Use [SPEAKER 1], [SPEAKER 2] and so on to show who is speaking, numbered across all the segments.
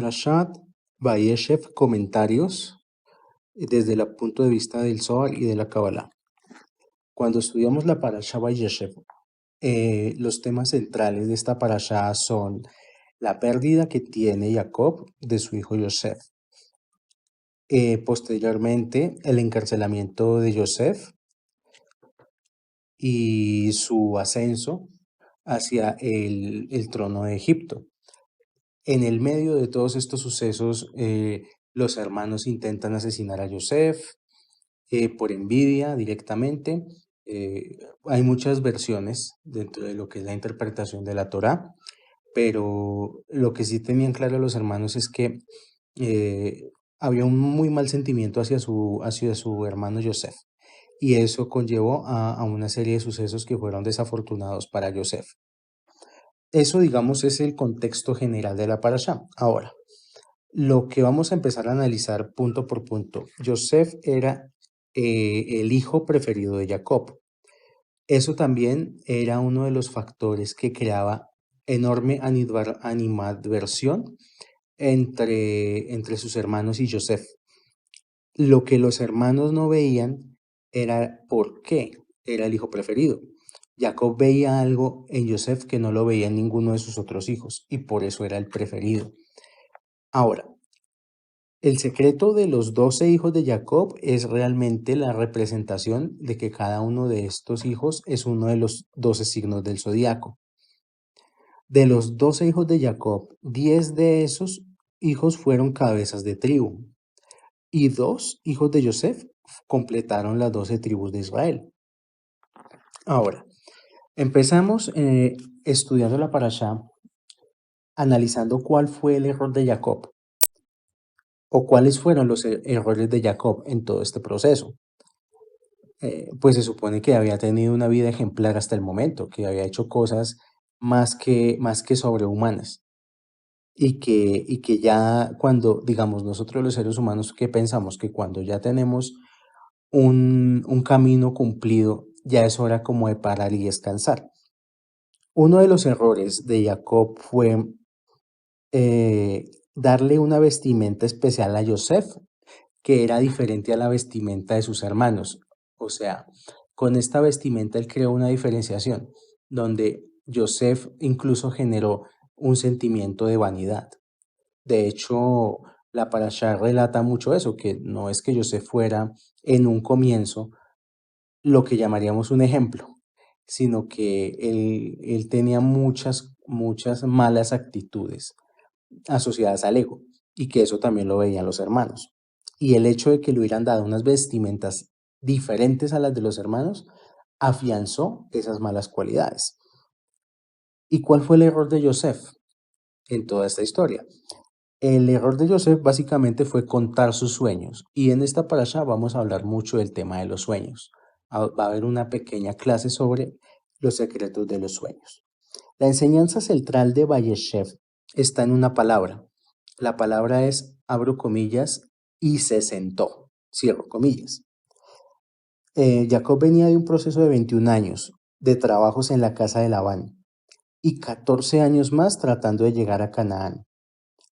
[SPEAKER 1] Parashat Vayeshev, comentarios desde el punto de vista del Zohar y de la Kabbalah. Cuando estudiamos la Parashat Vayeshev, los temas centrales de esta Parashat son la pérdida que tiene Jacob de su hijo Yosef. Posteriormente, el encarcelamiento de Yosef y su ascenso hacia el trono de Egipto. En el medio de todos estos sucesos, los hermanos intentan asesinar a Yosef por envidia directamente. Hay muchas versiones dentro de lo que es la interpretación de la Torá, pero lo que sí tenían claro los hermanos es que había un muy mal sentimiento hacia su hermano Yosef, y eso conllevó a una serie de sucesos que fueron desafortunados para Yosef. Eso, digamos, es el contexto general de la parashá. Ahora, lo que vamos a empezar a analizar punto por punto. Yosef era el hijo preferido de Jacob. Eso también era uno de los factores que creaba enorme animadversión entre sus hermanos y Yosef. Lo que los hermanos no veían era por qué era el hijo preferido. Jacob veía algo en Yosef que no lo veía en ninguno de sus otros hijos, y por eso era el preferido. Ahora, el secreto de los 12 hijos de Jacob es realmente la representación de que cada uno de estos hijos es uno de los 12 signos del zodiaco. De los 12 hijos de Jacob, 10 de esos hijos fueron cabezas de tribu, y 2 hijos de Yosef completaron las 12 tribus de Israel. Ahora, empezamos estudiando la parashá, analizando cuál fue el error de Jacob, o cuáles fueron los errores de Jacob en todo este proceso. Pues se supone que había tenido una vida ejemplar hasta el momento, que había hecho cosas más que sobrehumanas, y que ya cuando, digamos, nosotros los seres humanos, que pensamos que cuando ya tenemos un camino cumplido, ya es hora como de parar y descansar. Uno de los errores de Jacob fue darle una vestimenta especial a Yosef, que era diferente a la vestimenta de sus hermanos. O sea, con esta vestimenta él creó una diferenciación, donde Yosef incluso generó un sentimiento de vanidad. De hecho, la parashá relata mucho eso, que no es que Yosef fuera en un comienzo lo que llamaríamos un ejemplo, sino que él tenía muchas malas actitudes asociadas al ego, y que eso también lo veían los hermanos. Y el hecho de que le hubieran dado unas vestimentas diferentes a las de los hermanos afianzó esas malas cualidades. ¿Y cuál fue el error de Yosef en toda esta historia? El error de Yosef básicamente fue contar sus sueños, y en esta parasha vamos a hablar mucho del tema de los sueños. Va a haber una pequeña clase sobre los secretos de los sueños. La enseñanza central de Vayeshev está en una palabra. La palabra es, abro comillas, y se sentó, cierro comillas. Jacob venía de un proceso de 21 años de trabajos en la casa de Labán y 14 años más tratando de llegar a Canaán.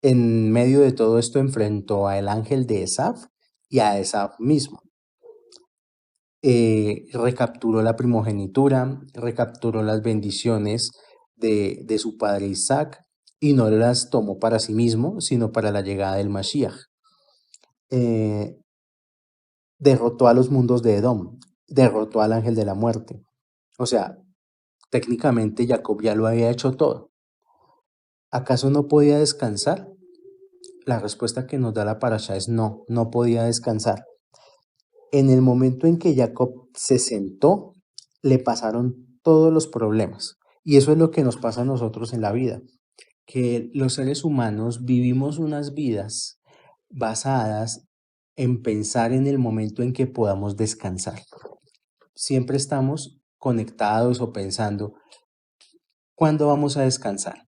[SPEAKER 1] En medio de todo esto enfrentó al ángel de Esaf y a Esaf mismo. Recapturó la primogenitura, recapturó las bendiciones de su padre Isaac, y no las tomó para sí mismo, sino para la llegada del Mashiach. Derrotó a los mundos de Edom, derrotó al ángel de la muerte. O sea, técnicamente Jacob ya lo había hecho todo. ¿Acaso no podía descansar? La respuesta que nos da la parashá es no, no podía descansar. En el momento en que Jacob se sentó, le pasaron todos los problemas. Y eso es lo que nos pasa a nosotros en la vida, que los seres humanos vivimos unas vidas basadas en pensar en el momento en que podamos descansar. Siempre estamos conectados o pensando, ¿cuándo vamos a descansar?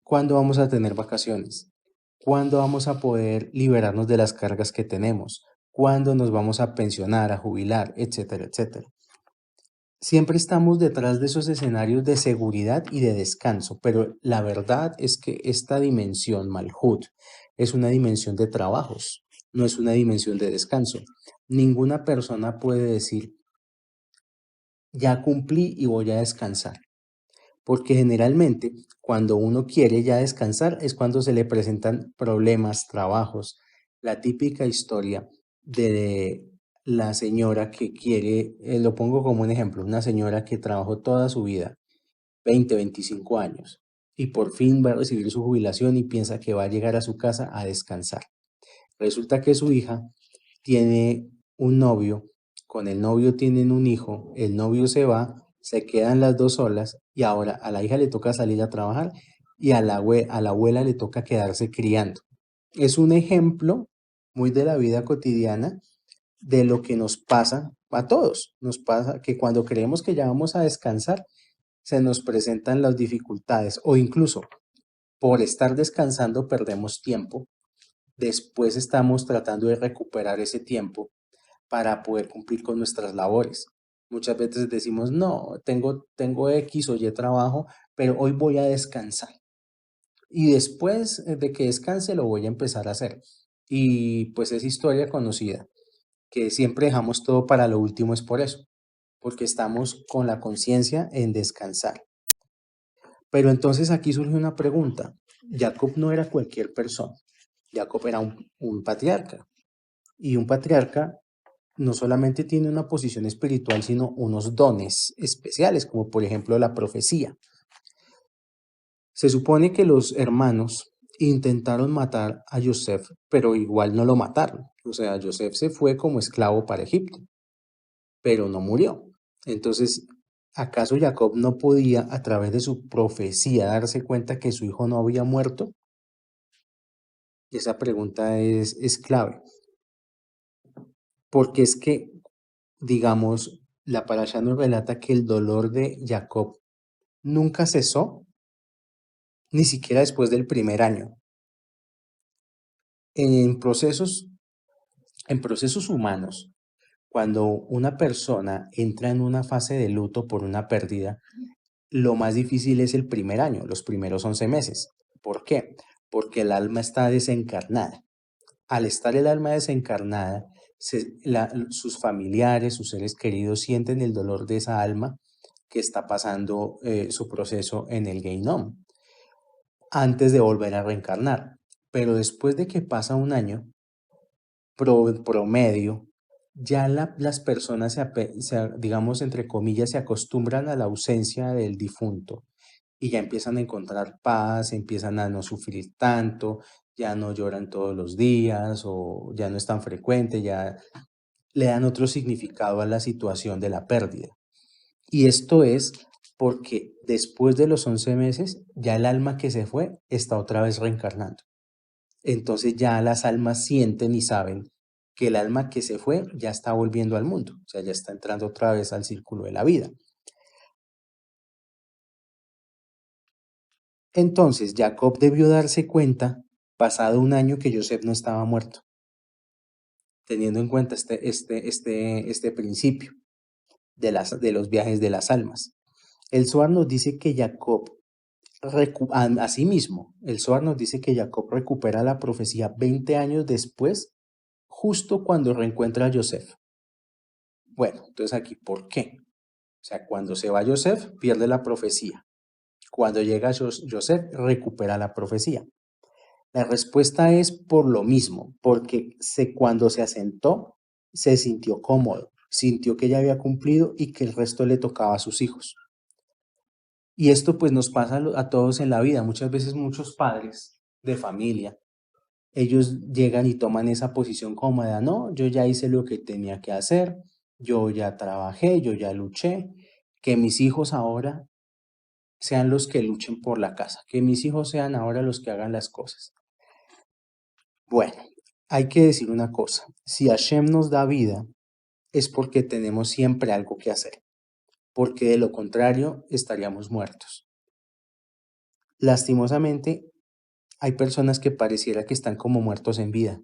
[SPEAKER 1] ¿Cuándo vamos a tener vacaciones? ¿Cuándo vamos a poder liberarnos de las cargas que tenemos? ¿Cuándo nos vamos a pensionar, a jubilar, etcétera, etcétera? Siempre estamos detrás de esos escenarios de seguridad y de descanso, pero la verdad es que esta dimensión, Malhut, es una dimensión de trabajos, no es una dimensión de descanso. Ninguna persona puede decir, ya cumplí y voy a descansar, porque generalmente cuando uno quiere ya descansar es cuando se le presentan problemas, trabajos, la típica historia de la señora que quiere, lo pongo como un ejemplo, una señora que trabajó toda su vida, 20, 25 años, y por fin va a recibir su jubilación y piensa que va a llegar a su casa a descansar. Resulta que su hija tiene un novio, con el novio tienen un hijo, el novio se va, se quedan las dos solas y ahora a la hija le toca salir a trabajar y a la abuela le toca quedarse criando. Es un ejemplo muy de la vida cotidiana de lo que nos pasa a todos. Nos pasa que cuando creemos que ya vamos a descansar, se nos presentan las dificultades o incluso por estar descansando perdemos tiempo. Después estamos tratando de recuperar ese tiempo para poder cumplir con nuestras labores. Muchas veces decimos, no, tengo X o Y trabajo, pero hoy voy a descansar. Y después de que descanse lo voy a empezar a hacer. Y pues es historia conocida, que siempre dejamos todo para lo último es por eso, porque estamos con la conciencia en descansar. Pero entonces aquí surge una pregunta. Jacob no era cualquier persona. Jacob era un patriarca. Y un patriarca no solamente tiene una posición espiritual, sino unos dones especiales, como por ejemplo la profecía. Se supone que los hermanos intentaron matar a Yosef, pero igual no lo mataron. O sea, Yosef se fue como esclavo para Egipto, pero no murió. Entonces, ¿acaso Jacob no podía a través de su profecía darse cuenta que su hijo no había muerto? Esa pregunta es clave, porque es que, digamos, la parasha nos relata que el dolor de Jacob nunca cesó, ni siquiera después del primer año. En procesos, en procesos humanos, cuando una persona entra en una fase de luto por una pérdida, lo más difícil es el primer año, los primeros 11 meses. ¿Por qué? Porque el alma está desencarnada. Al estar el alma desencarnada, sus familiares, sus seres queridos sienten el dolor de esa alma que está pasando su proceso en el Geinom antes de volver a reencarnar. Pero después de que pasa un año promedio, ya las personas, digamos, entre comillas, se acostumbran a la ausencia del difunto y ya empiezan a encontrar paz, empiezan a no sufrir tanto, ya no lloran todos los días o ya no es tan frecuente, ya le dan otro significado a la situación de la pérdida. Y esto es porque después de los 11 meses, ya el alma que se fue está otra vez reencarnando. Entonces ya las almas sienten y saben que el alma que se fue ya está volviendo al mundo, o sea, ya está entrando otra vez al círculo de la vida. Entonces Jacob debió darse cuenta, pasado un año, que Joseph no estaba muerto, teniendo en cuenta este principio de los viajes de las almas. El Zohar nos dice que Jacob, asimismo, el Zohar nos dice que Jacob recupera la profecía 20 años después, justo cuando reencuentra a Joseph. Bueno, entonces aquí, ¿por qué? O sea, cuando se va Joseph, pierde la profecía. Cuando llega Joseph, recupera la profecía. La respuesta es por lo mismo, porque cuando se asentó, se sintió cómodo, sintió que ya había cumplido y que el resto le tocaba a sus hijos. Y esto pues nos pasa a todos en la vida. Muchas veces muchos padres de familia, ellos llegan y toman esa posición cómoda, no, yo ya hice lo que tenía que hacer, yo ya trabajé, yo ya luché, que mis hijos ahora sean los que luchen por la casa, que mis hijos sean ahora los que hagan las cosas. Bueno, hay que decir una cosa, si Hashem nos da vida es porque tenemos siempre algo que hacer, porque de lo contrario estaríamos muertos. Lastimosamente, hay personas que pareciera que están como muertos en vida,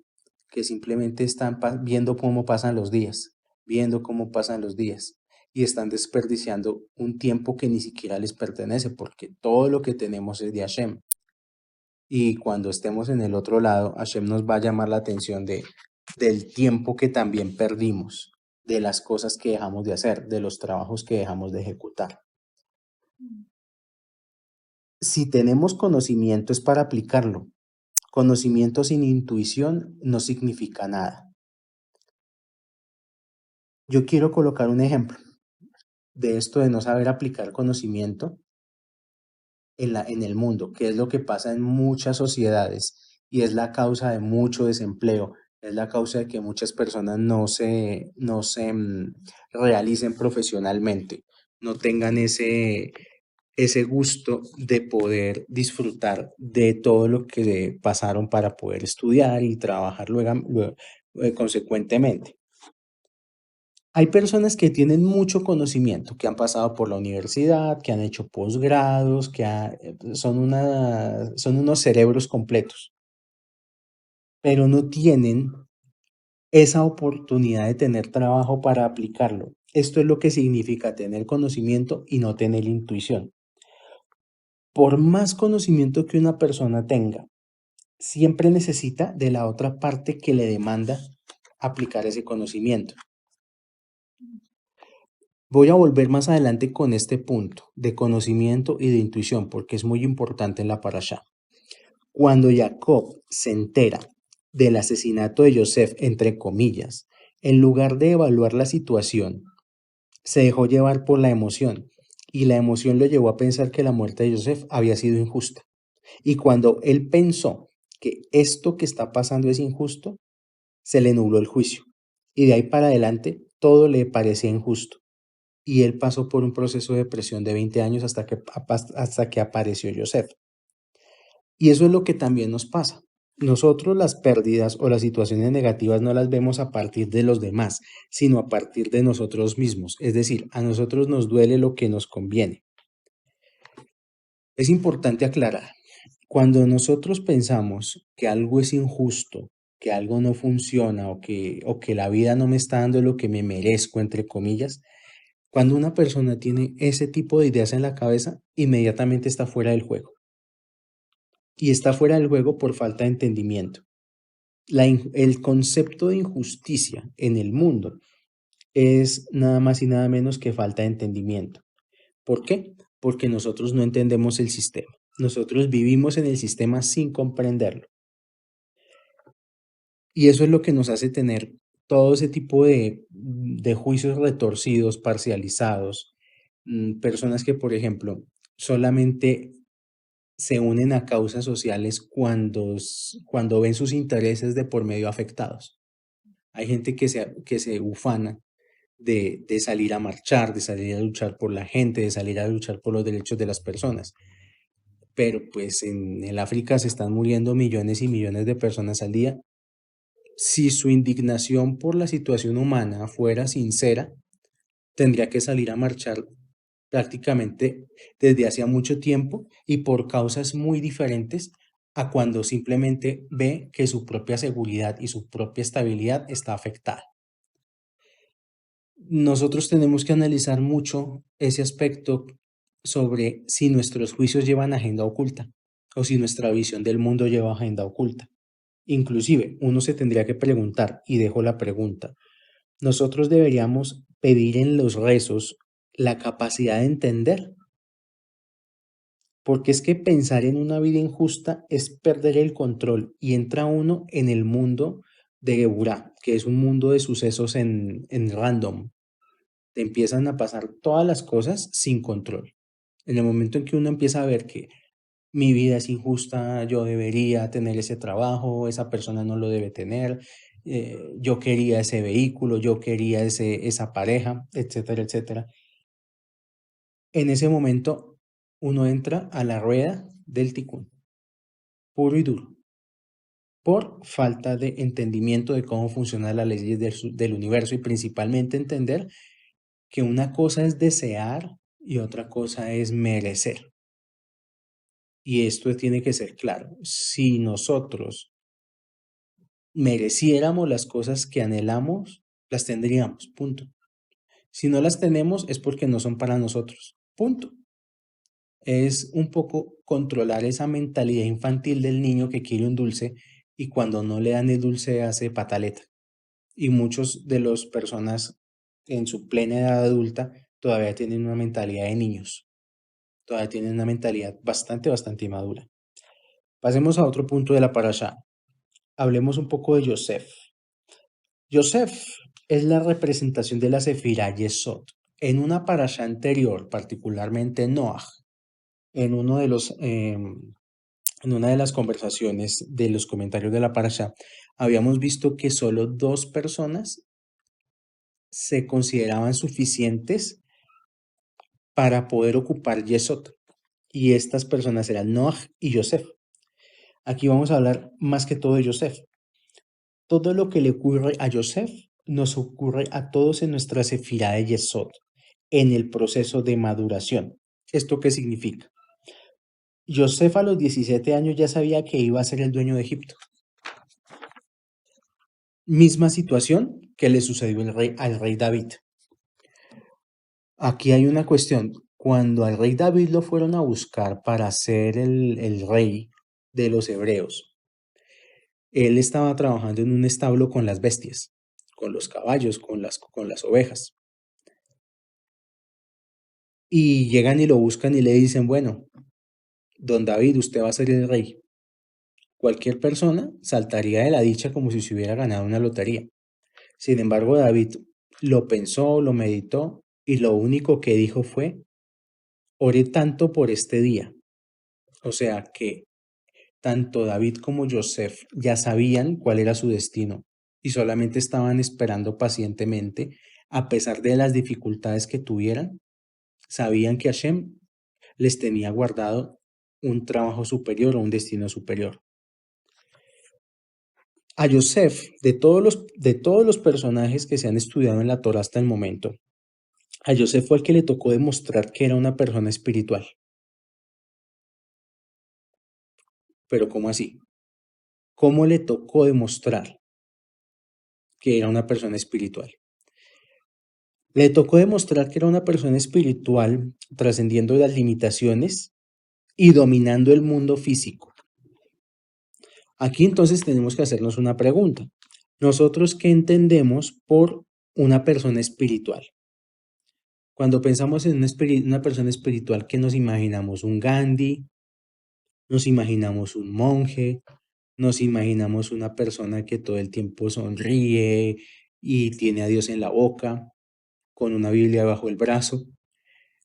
[SPEAKER 1] que simplemente están viendo cómo pasan los días, viendo cómo pasan los días. y están desperdiciando un tiempo que ni siquiera les pertenece, porque todo lo que tenemos es de Hashem. Y cuando estemos en el otro lado, Hashem nos va a llamar la atención del tiempo que también perdimos, de las cosas que dejamos de hacer, de los trabajos que dejamos de ejecutar. Si tenemos conocimiento es para aplicarlo. Conocimiento sin intuición no significa nada. Yo quiero colocar un ejemplo de esto de no saber aplicar conocimiento en el mundo, que es lo que pasa en muchas sociedades y es la causa de mucho desempleo, es la causa de que muchas personas no se realicen profesionalmente, no tengan ese gusto de poder disfrutar de todo lo que pasaron para poder estudiar y trabajar consecuentemente. Hay personas que tienen mucho conocimiento, que han pasado por la universidad, que han hecho posgrados, son unos cerebros completos, pero no tienen esa oportunidad de tener trabajo para aplicarlo. Esto es lo que significa tener conocimiento y no tener intuición. Por más conocimiento que una persona tenga, siempre necesita de la otra parte que le demanda aplicar ese conocimiento. Voy a volver más adelante con este punto de conocimiento y de intuición, porque es muy importante en la parashá. Cuando Jacob se entera del asesinato de Yosef, entre comillas, en lugar de evaluar la situación, se dejó llevar por la emoción, y la emoción lo llevó a pensar que la muerte de Yosef había sido injusta. Y cuando él pensó que esto que está pasando es injusto, se le nubló el juicio. Y de ahí para adelante todo le parecía injusto. Y él pasó por un proceso de depresión de 20 años hasta que apareció Yosef. Y eso es lo que también nos pasa. Nosotros las pérdidas o las situaciones negativas no las vemos a partir de los demás, sino a partir de nosotros mismos. Es decir, a nosotros nos duele lo que nos conviene. Es importante aclarar, cuando nosotros pensamos que algo es injusto, que algo no funciona o que la vida no me está dando lo que me merezco, entre comillas, cuando una persona tiene ese tipo de ideas en la cabeza, inmediatamente está fuera del juego. Y está fuera del juego por falta de entendimiento. El concepto de injusticia en el mundo es nada más y nada menos que falta de entendimiento. ¿Por qué? Porque nosotros no entendemos el sistema. Nosotros vivimos en el sistema sin comprenderlo. Y eso es lo que nos hace tener todo ese tipo de juicios retorcidos, parcializados, personas que, por ejemplo, solamente se unen a causas sociales cuando ven sus intereses de por medio afectados. Hay gente que se ufana de salir a marchar, de salir a luchar por la gente, de salir a luchar por los derechos de las personas. Pero pues en el África se están muriendo millones y millones de personas al día. Si su indignación por la situación humana fuera sincera, tendría que salir a marchar prácticamente desde hacía mucho tiempo y por causas muy diferentes a cuando simplemente ve que su propia seguridad y su propia estabilidad está afectada. Nosotros tenemos que analizar mucho ese aspecto sobre si nuestros juicios llevan agenda oculta o si nuestra visión del mundo lleva agenda oculta. Inclusive, uno se tendría que preguntar, y dejo la pregunta, nosotros deberíamos pedir en los rezos la capacidad de entender, porque es que pensar en una vida injusta es perder el control y entra uno en el mundo de Geburá, que es un mundo de sucesos en random. Te empiezan a pasar todas las cosas sin control. En el momento en que uno empieza a ver que mi vida es injusta, yo debería tener ese trabajo, esa persona no lo debe tener, yo quería ese vehículo, yo quería esa pareja, etcétera, etcétera. En ese momento uno entra a la rueda del ticún, puro y duro, por falta de entendimiento de cómo funcionan las leyes del universo y principalmente entender que una cosa es desear y otra cosa es merecer. Y esto tiene que ser claro. Si nosotros mereciéramos las cosas que anhelamos, las tendríamos, punto. Si no las tenemos es porque no son para nosotros. Punto. Es un poco controlar esa mentalidad infantil del niño que quiere un dulce y cuando no le dan el dulce hace pataleta. Y muchos de las personas en su plena edad adulta todavía tienen una mentalidad de niños, todavía tienen una mentalidad bastante inmadura. Pasemos a otro punto de la parasha. Hablemos un poco de Yosef. Yosef es la representación de la Sefirá Yesod. En una parasha anterior, particularmente Noach, en uno de los en una de las conversaciones de los comentarios de la parasha, habíamos visto que solo dos personas se consideraban suficientes para poder ocupar Yesod, y estas personas eran Noach y Yosef. Aquí vamos a hablar más que todo de Yosef. Todo lo que le ocurre a Yosef nos ocurre a todos en nuestra sefirá de Yesod, en el proceso de maduración. ¿Esto qué significa? Yosef a los 17 años ya sabía que iba a ser el dueño de Egipto. Misma situación que le sucedió al rey David. Aquí hay una cuestión. Cuando al rey David lo fueron a buscar para ser el rey de los hebreos, él estaba trabajando en un establo con las bestias, con los caballos, con las ovejas. Y llegan y lo buscan y le dicen, bueno, don David, usted va a ser el rey. Cualquier persona saltaría de la dicha como si se hubiera ganado una lotería. Sin embargo, David lo pensó, lo meditó y lo único que dijo fue, oré tanto por este día. O sea que tanto David como Joseph ya sabían cuál era su destino y solamente estaban esperando pacientemente, a pesar de las dificultades que tuvieran, sabían que Hashem les tenía guardado un trabajo superior o un destino superior. A Yosef, de todos los personajes que se han estudiado en la Torah hasta el momento, a Yosef fue el que le tocó demostrar que era una persona espiritual. Pero ¿cómo así? ¿Cómo le tocó demostrar que era una persona espiritual? Le tocó demostrar que era una persona espiritual, trascendiendo las limitaciones y dominando el mundo físico. Aquí entonces tenemos que hacernos una pregunta. ¿Nosotros qué entendemos por una persona espiritual? Cuando pensamos en una persona espiritual, ¿qué nos imaginamos? ¿Un Gandhi? ¿Nos imaginamos un monje? ¿Nos imaginamos una persona que todo el tiempo sonríe y tiene a Dios en la boca, con una Biblia bajo el brazo?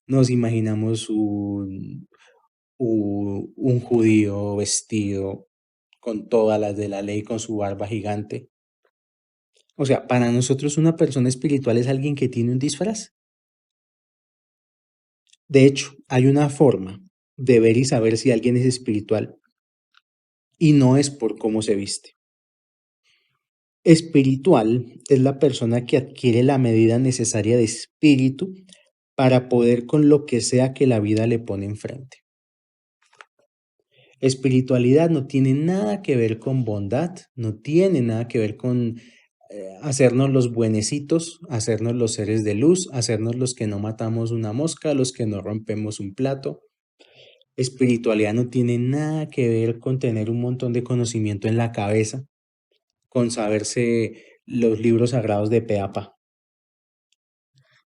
[SPEAKER 1] ¿Nos imaginamos un judío vestido con todas las de la ley, con su barba gigante? O sea, para nosotros una persona espiritual es alguien que tiene un disfraz. De hecho, hay una forma de ver y saber si alguien es espiritual y no es por cómo se viste. Espiritual es la persona que adquiere la medida necesaria de espíritu para poder con lo que sea que la vida le pone enfrente. Espiritualidad no tiene nada que ver con bondad, no tiene nada que ver con hacernos los buenecitos, hacernos los seres de luz, hacernos los que no matamos una mosca, los que no rompemos un plato. Espiritualidad no tiene nada que ver con tener un montón de conocimiento en la cabeza, con saberse los libros sagrados de pe a pa.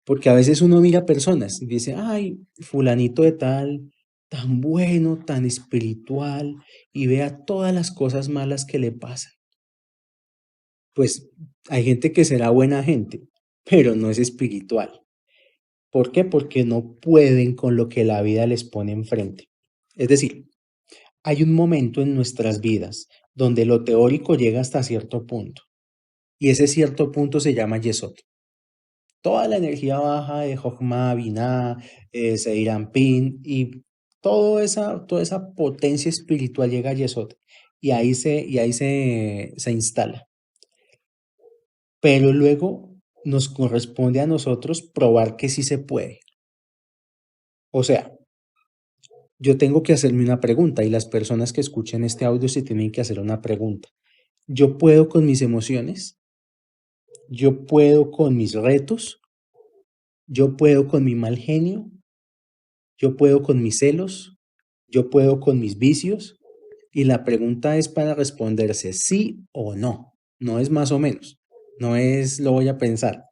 [SPEAKER 1] Porque a veces uno mira personas y dice, ay, fulanito de tal, tan bueno, tan espiritual, y vea todas las cosas malas que le pasan. Pues hay gente que será buena gente, pero no es espiritual. ¿Por qué? Porque no pueden con lo que la vida les pone enfrente. Es decir, hay un momento en nuestras vidas donde lo teórico llega hasta cierto punto, y ese cierto punto se llama Yesod. Toda la energía baja de Jochma, Binah, Seir Anpin y toda esa potencia espiritual llega a Yesod y ahí se instala. Pero luego nos corresponde a nosotros probar que sí se puede. O sea, yo tengo que hacerme una pregunta y las personas que escuchen este audio se tienen que hacer una pregunta. ¿Yo puedo con mis emociones? ¿Yo puedo con mis retos? Yo puedo con mi mal genio, yo puedo con mis celos, yo puedo con mis vicios, y la pregunta es para responderse sí o no, no es más o menos, no es lo voy a pensar.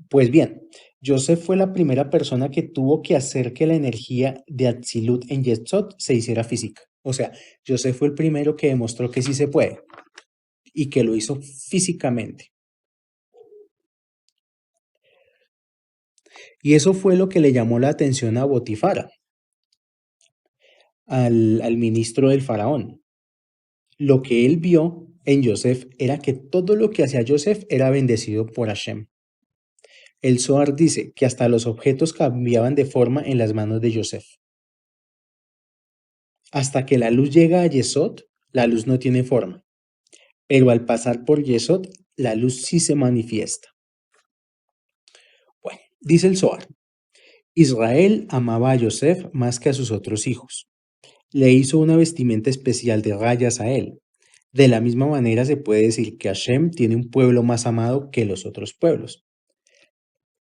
[SPEAKER 1] Pues bien, Joseph fue la primera persona que tuvo que hacer que la energía de Atzilut en Yetzot se hiciera física. O sea, Joseph fue el primero que demostró que sí se puede y que lo hizo físicamente. Y eso fue lo que le llamó la atención a Botifara, al ministro del faraón. Lo que él vio en Joseph era que todo lo que hacía Joseph era bendecido por Hashem. El Zohar dice que hasta los objetos cambiaban de forma en las manos de Joseph. Hasta que la luz llega a Yesod, la luz no tiene forma, pero al pasar por Yesod, la luz sí se manifiesta. Bueno, dice el Zohar, Israel amaba a Joseph más que a sus otros hijos. Le hizo una vestimenta especial de rayas a él. De la misma manera se puede decir que Hashem tiene un pueblo más amado que los otros pueblos.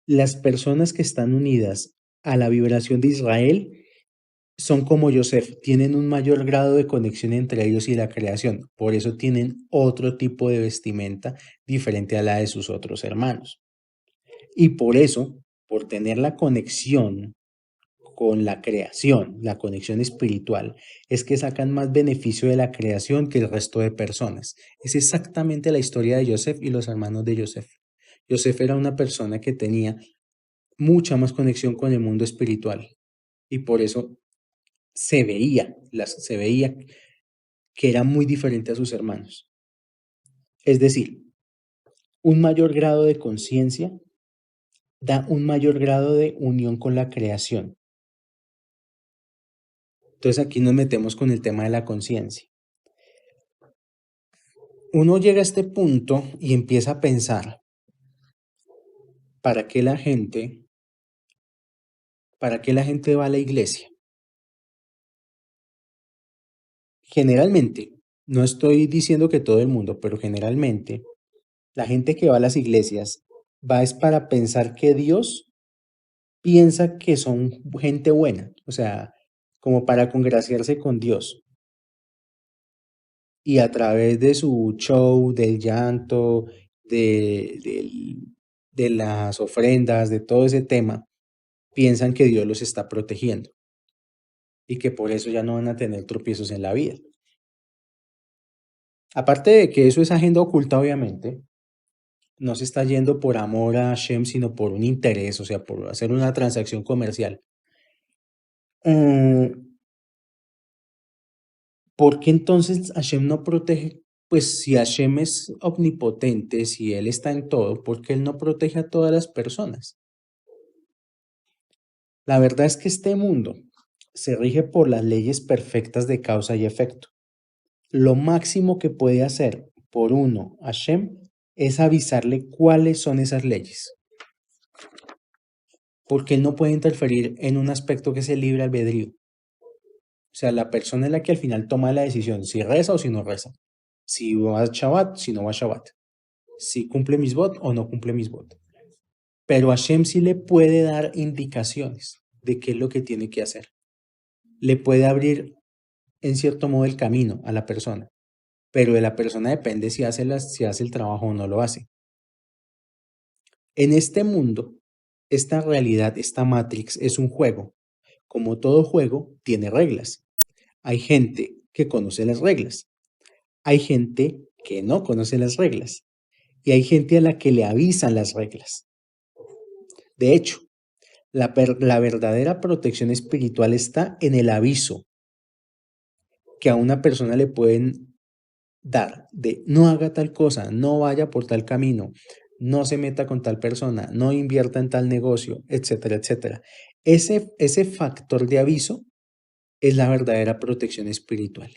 [SPEAKER 1] Las personas que están unidas a la vibración de Israel son como Joseph, tienen un mayor grado de conexión entre ellos y la creación, por eso tienen otro tipo de vestimenta diferente a la de sus otros hermanos. Y por eso, por tener la conexión con la creación, la conexión espiritual, es que sacan más beneficio de la creación que el resto de personas. Es exactamente la historia de Joseph y los hermanos de Joseph. Joseph era una persona que tenía mucha más conexión con el mundo espiritual y por eso se veía que era muy diferente a sus hermanos. Es decir, un mayor grado de conciencia da un mayor grado de unión con la creación. Entonces aquí nos metemos con el tema de la conciencia. Uno llega a este punto y empieza a pensar, ¿para qué la gente, para qué la gente va a la iglesia? Generalmente, no estoy diciendo que todo el mundo, pero generalmente, la gente que va a las iglesias va es para pensar que Dios piensa que son gente buena, o sea, como para congraciarse con Dios. Y a través de su show, del llanto, de las ofrendas, de todo ese tema, piensan que Dios los está protegiendo y que por eso ya no van a tener tropiezos en la vida. Aparte de que eso es agenda oculta, obviamente, no se está yendo por amor a Hashem, sino por un interés, o sea, por hacer una transacción comercial. Mm, ¿Por qué entonces Hashem no protege? Pues si Hashem es omnipotente, si Él está en todo, ¿por qué Él no protege a todas las personas? La verdad es que este mundo se rige por las leyes perfectas de causa y efecto. Lo máximo que puede hacer por uno Hashem es avisarle cuáles son esas leyes, porque Él no puede interferir en un aspecto que es el libre albedrío. O sea, la persona es la que al final toma la decisión, si reza o si no reza, si va a Shabbat, si no va a Shabbat, si cumple mis misbot o no cumple mis misbot. Pero Hashem sí le puede dar indicaciones de qué es lo que tiene que hacer. Le puede abrir en cierto modo el camino a la persona, pero de la persona depende si hace el trabajo o no lo hace. En este mundo, esta realidad, esta Matrix es un juego. Como todo juego, tiene reglas. Hay gente que conoce las reglas. Hay gente que no conoce las reglas. Y hay gente a la que le avisan las reglas. De hecho, la verdadera protección espiritual está en el aviso que a una persona le pueden dar de no haga tal cosa, no vaya por tal camino, no se meta con tal persona, no invierta en tal negocio, etcétera, etcétera. Ese factor de aviso es la verdadera protección espiritual.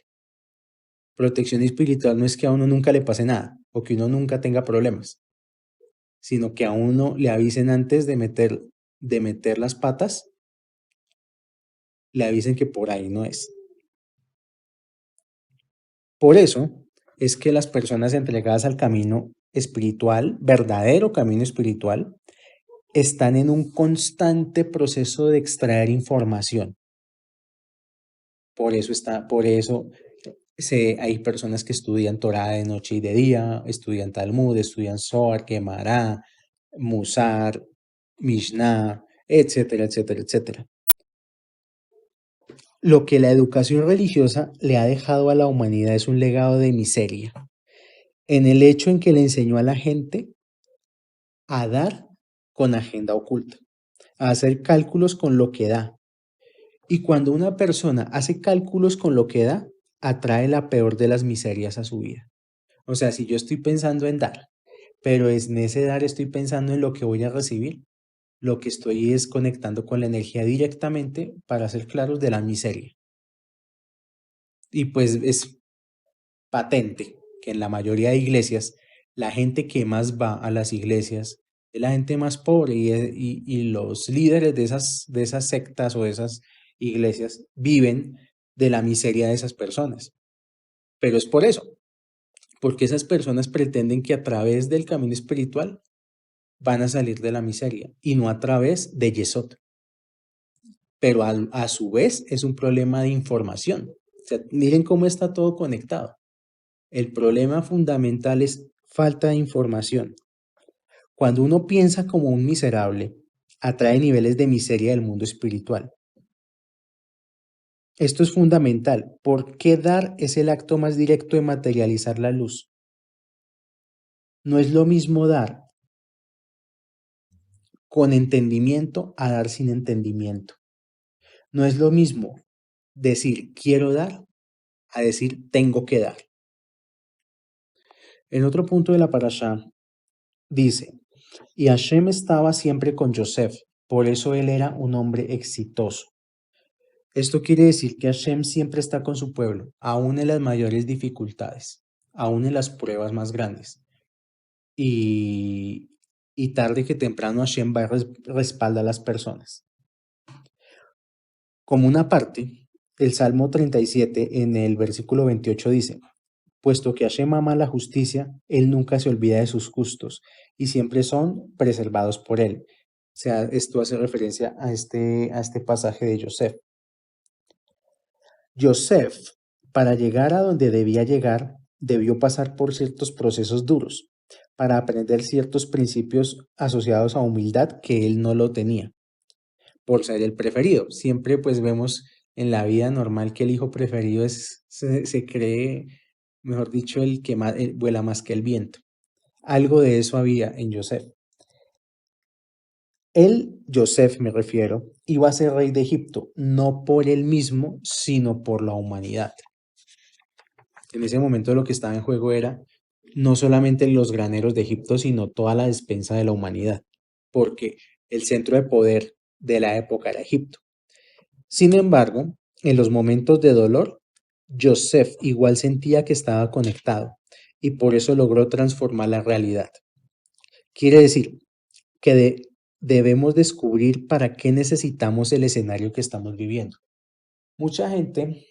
[SPEAKER 1] Protección espiritual no es que a uno nunca le pase nada o que uno nunca tenga problemas, sino que a uno le avisen antes de meter las patas, le avisen que por ahí no es. Por eso es que las personas entregadas al camino espiritual, verdadero camino espiritual, están en un constante proceso de extraer información. Por eso hay personas que estudian Torá de noche y de día, estudian Talmud, estudian Zohar, Gemara, Musar, Mishnah, etcétera, etcétera, etcétera. Lo que la educación religiosa le ha dejado a la humanidad es un legado de miseria, en el hecho en que le enseñó a la gente a dar con agenda oculta, a hacer cálculos con lo que da. Y cuando una persona hace cálculos con lo que da, atrae la peor de las miserias a su vida. O sea, si yo estoy pensando en dar, pero en ese dar estoy pensando en lo que voy a recibir, lo que estoy es conectando con la energía directamente, para ser claros, de la miseria. Y pues es patente que en la mayoría de iglesias, la gente que más va a las iglesias es la gente más pobre y los líderes de esas sectas o de esas iglesias viven de la miseria de esas personas. Pero es por eso, porque esas personas pretenden que a través del camino espiritual van a salir de la miseria y no a través de Yesod. Pero a su vez es un problema de información. O sea, miren cómo está todo conectado. El problema fundamental es falta de información. Cuando uno piensa como un miserable, atrae niveles de miseria del mundo espiritual. Esto es fundamental. ¿Por qué dar es el acto más directo de materializar la luz? No es lo mismo dar con entendimiento a dar sin entendimiento. No es lo mismo decir quiero dar a decir tengo que dar. En otro punto de la parashá dice, y Hashem estaba siempre con Yosef, por eso él era un hombre exitoso. Esto quiere decir que Hashem siempre está con su pueblo, aún en las mayores dificultades, aún en las pruebas más grandes. Y, y tarde que temprano Hashem va a respalda a las personas. Como una parte, el Salmo 37 en el versículo 28 dice, puesto que Hashem ama la justicia, él nunca se olvida de sus justos y siempre son preservados por él. O sea, esto hace referencia a este pasaje de Yosef. Yosef, para llegar a donde debía llegar, debió pasar por ciertos procesos duros para aprender ciertos principios asociados a humildad que él no lo tenía, por ser el preferido. Siempre pues vemos en la vida normal que el hijo preferido se cree, mejor dicho, el que vuela más que el viento. Algo de eso había en Yosef. Él, Yosef me refiero, iba a ser rey de Egipto, no por él mismo, sino por la humanidad. En ese momento lo que estaba en juego era no solamente los graneros de Egipto, sino toda la despensa de la humanidad, porque el centro de poder de la época era Egipto. Sin embargo, en los momentos de dolor, Yosef igual sentía que estaba conectado y por eso logró transformar la realidad. Quiere decir que debemos descubrir para qué necesitamos el escenario que estamos viviendo. Mucha gente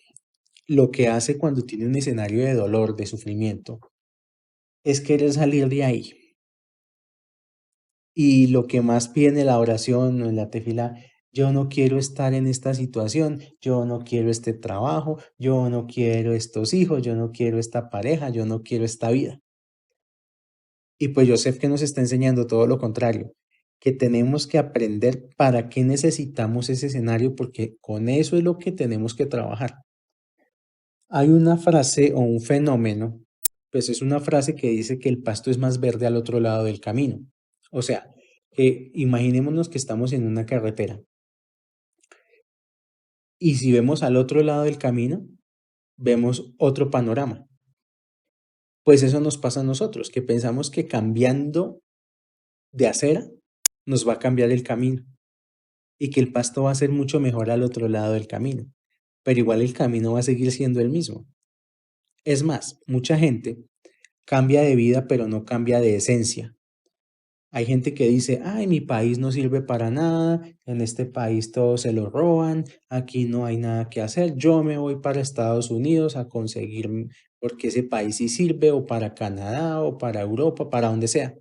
[SPEAKER 1] lo que hace cuando tiene un escenario de dolor, de sufrimiento, es querer salir de ahí. Y lo que más pide en la oración o en la tefila, yo no quiero estar en esta situación, yo no quiero este trabajo, yo no quiero estos hijos, yo no quiero esta pareja, yo no quiero esta vida. Y pues Joseph que nos está enseñando todo lo contrario, que tenemos que aprender para qué necesitamos ese escenario, porque con eso es lo que tenemos que trabajar. Hay una frase o un fenómeno, pues es una frase que dice que el pasto es más verde al otro lado del camino. O sea, imaginémonos que estamos en una carretera y si vemos al otro lado del camino, vemos otro panorama. Pues eso nos pasa a nosotros, que pensamos que cambiando de acera nos va a cambiar el camino y que el pasto va a ser mucho mejor al otro lado del camino, pero igual el camino va a seguir siendo el mismo. Es más, mucha gente cambia de vida, pero no cambia de esencia. Hay gente que dice, ay, mi país no sirve para nada, en este país todo se lo roban, aquí no hay nada que hacer, yo me voy para Estados Unidos a conseguir, porque ese país sí sirve, o para Canadá, o para Europa, para donde sea.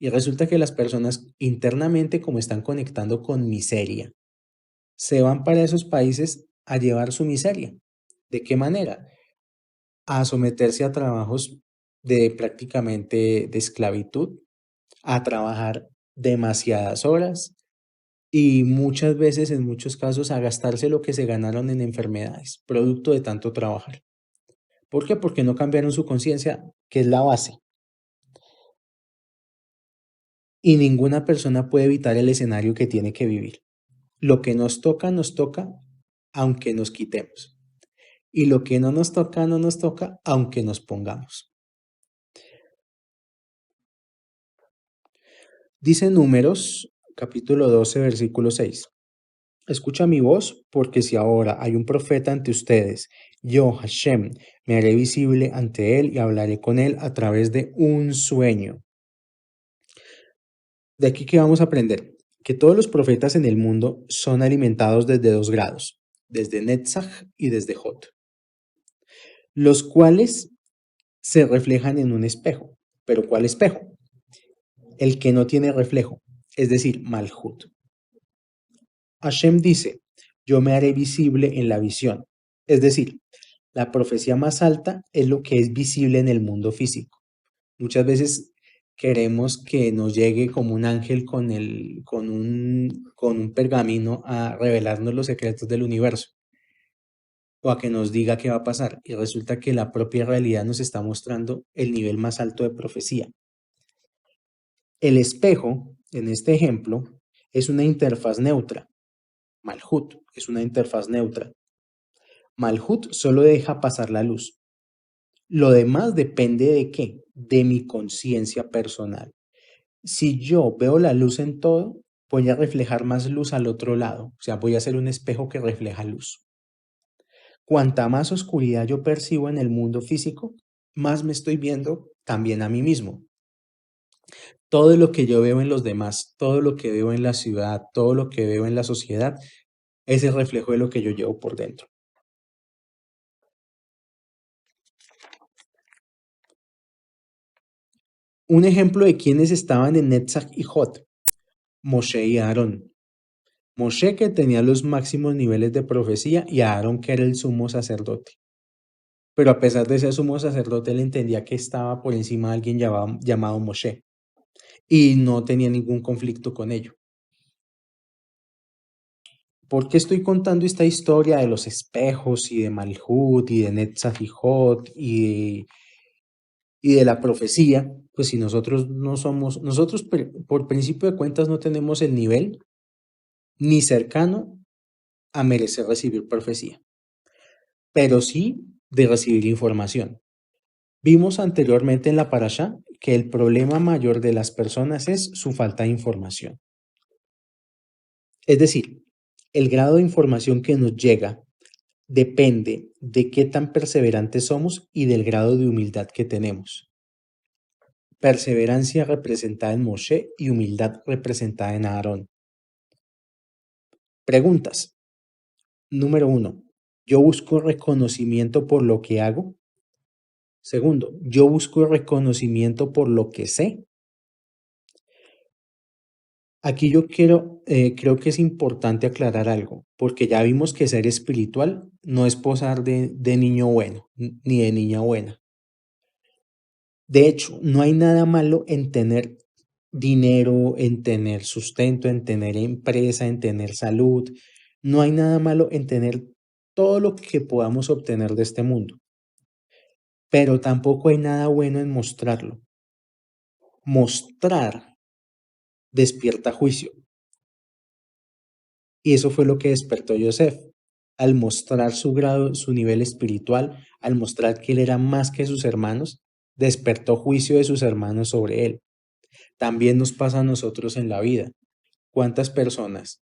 [SPEAKER 1] Y resulta que las personas internamente, como están conectando con miseria, se van para esos países a llevar su miseria. ¿De qué manera? A someterse a trabajos de prácticamente de esclavitud, a trabajar demasiadas horas y muchas veces, en muchos casos, a gastarse lo que se ganaron en enfermedades, producto de tanto trabajar. ¿Por qué? Porque no cambiaron su conciencia, que es la base. Y ninguna persona puede evitar el escenario que tiene que vivir. Lo que nos toca, aunque nos quitemos. Y lo que no nos toca, no nos toca, aunque nos pongamos. Dice Números, capítulo 12, versículo 6. Escucha mi voz, porque si ahora hay un profeta ante ustedes, yo, Hashem, me haré visible ante él y hablaré con él a través de un sueño. De aquí que vamos a aprender que todos los profetas en el mundo son alimentados desde dos grados, desde Netzach y desde Hot, los cuales se reflejan en un espejo. ¿Pero cuál espejo? El que no tiene reflejo, es decir, Malhut. Hashem dice, yo me haré visible en la visión, es decir, la profecía más alta es lo que es visible en el mundo físico. Muchas veces queremos que nos llegue como un ángel con un pergamino a revelarnos los secretos del universo o a que nos diga qué va a pasar. Y resulta que la propia realidad nos está mostrando el nivel más alto de profecía. El espejo, en este ejemplo, es una interfaz neutra. Malhut es una interfaz neutra. Malhut solo deja pasar la luz. Lo demás depende de qué? De mi conciencia personal. Si yo veo la luz en todo, voy a reflejar más luz al otro lado. O sea, voy a ser un espejo que refleja luz. Cuanta más oscuridad yo percibo en el mundo físico, más me estoy viendo también a mí mismo. Todo lo que yo veo en los demás, todo lo que veo en la ciudad, todo lo que veo en la sociedad, es el reflejo de lo que yo llevo por dentro. Un ejemplo de quienes estaban en Netzach y Hot, Moshe y Aarón. Moshe que tenía los máximos niveles de profecía y Aarón que era el sumo sacerdote. Pero a pesar de ser sumo sacerdote, él entendía que estaba por encima de alguien llamado Moshe y no tenía ningún conflicto con ello. ¿Por qué estoy contando esta historia de los espejos y de Malhut y de Netzach y de la profecía? Pues si nosotros no somos, nosotros por principio de cuentas no tenemos el nivel ni cercano a merecer recibir profecía, pero sí de recibir información. Vimos anteriormente en la parashá que el problema mayor de las personas es su falta de información. Es decir, el grado de información que nos llega depende de qué tan perseverantes somos y del grado de humildad que tenemos. Perseverancia representada en Moshe y humildad representada en Aarón. Preguntas. Número 1. ¿Yo busco reconocimiento por lo que hago? Segundo, ¿yo busco reconocimiento por lo que sé? Aquí yo creo que es importante aclarar algo, porque ya vimos que ser espiritual no es posar de niño bueno, ni de niña buena. De hecho, no hay nada malo en tener dinero, en tener sustento, en tener empresa, en tener salud. No hay nada malo en tener todo lo que podamos obtener de este mundo, pero tampoco hay nada bueno en mostrarlo. Mostrar despierta juicio. Y eso fue lo que despertó Yosef. Al mostrar su grado, su nivel espiritual, al mostrar que él era más que sus hermanos, despertó juicio de sus hermanos sobre él. También nos pasa a nosotros en la vida. ¿Cuántas personas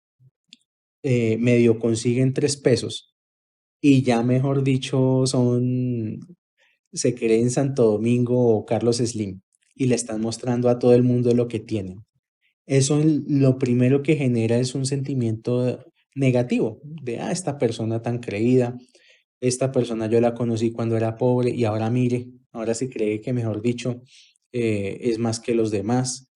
[SPEAKER 1] medio consiguen 3 pesos y ya mejor dicho se creen Santo Domingo o Carlos Slim y le están mostrando a todo el mundo lo que tienen? Eso lo primero que genera es un sentimiento negativo de, esta persona tan creída, esta persona yo la conocí cuando era pobre y ahora mire, ahora se cree que, mejor dicho, es más que los demás.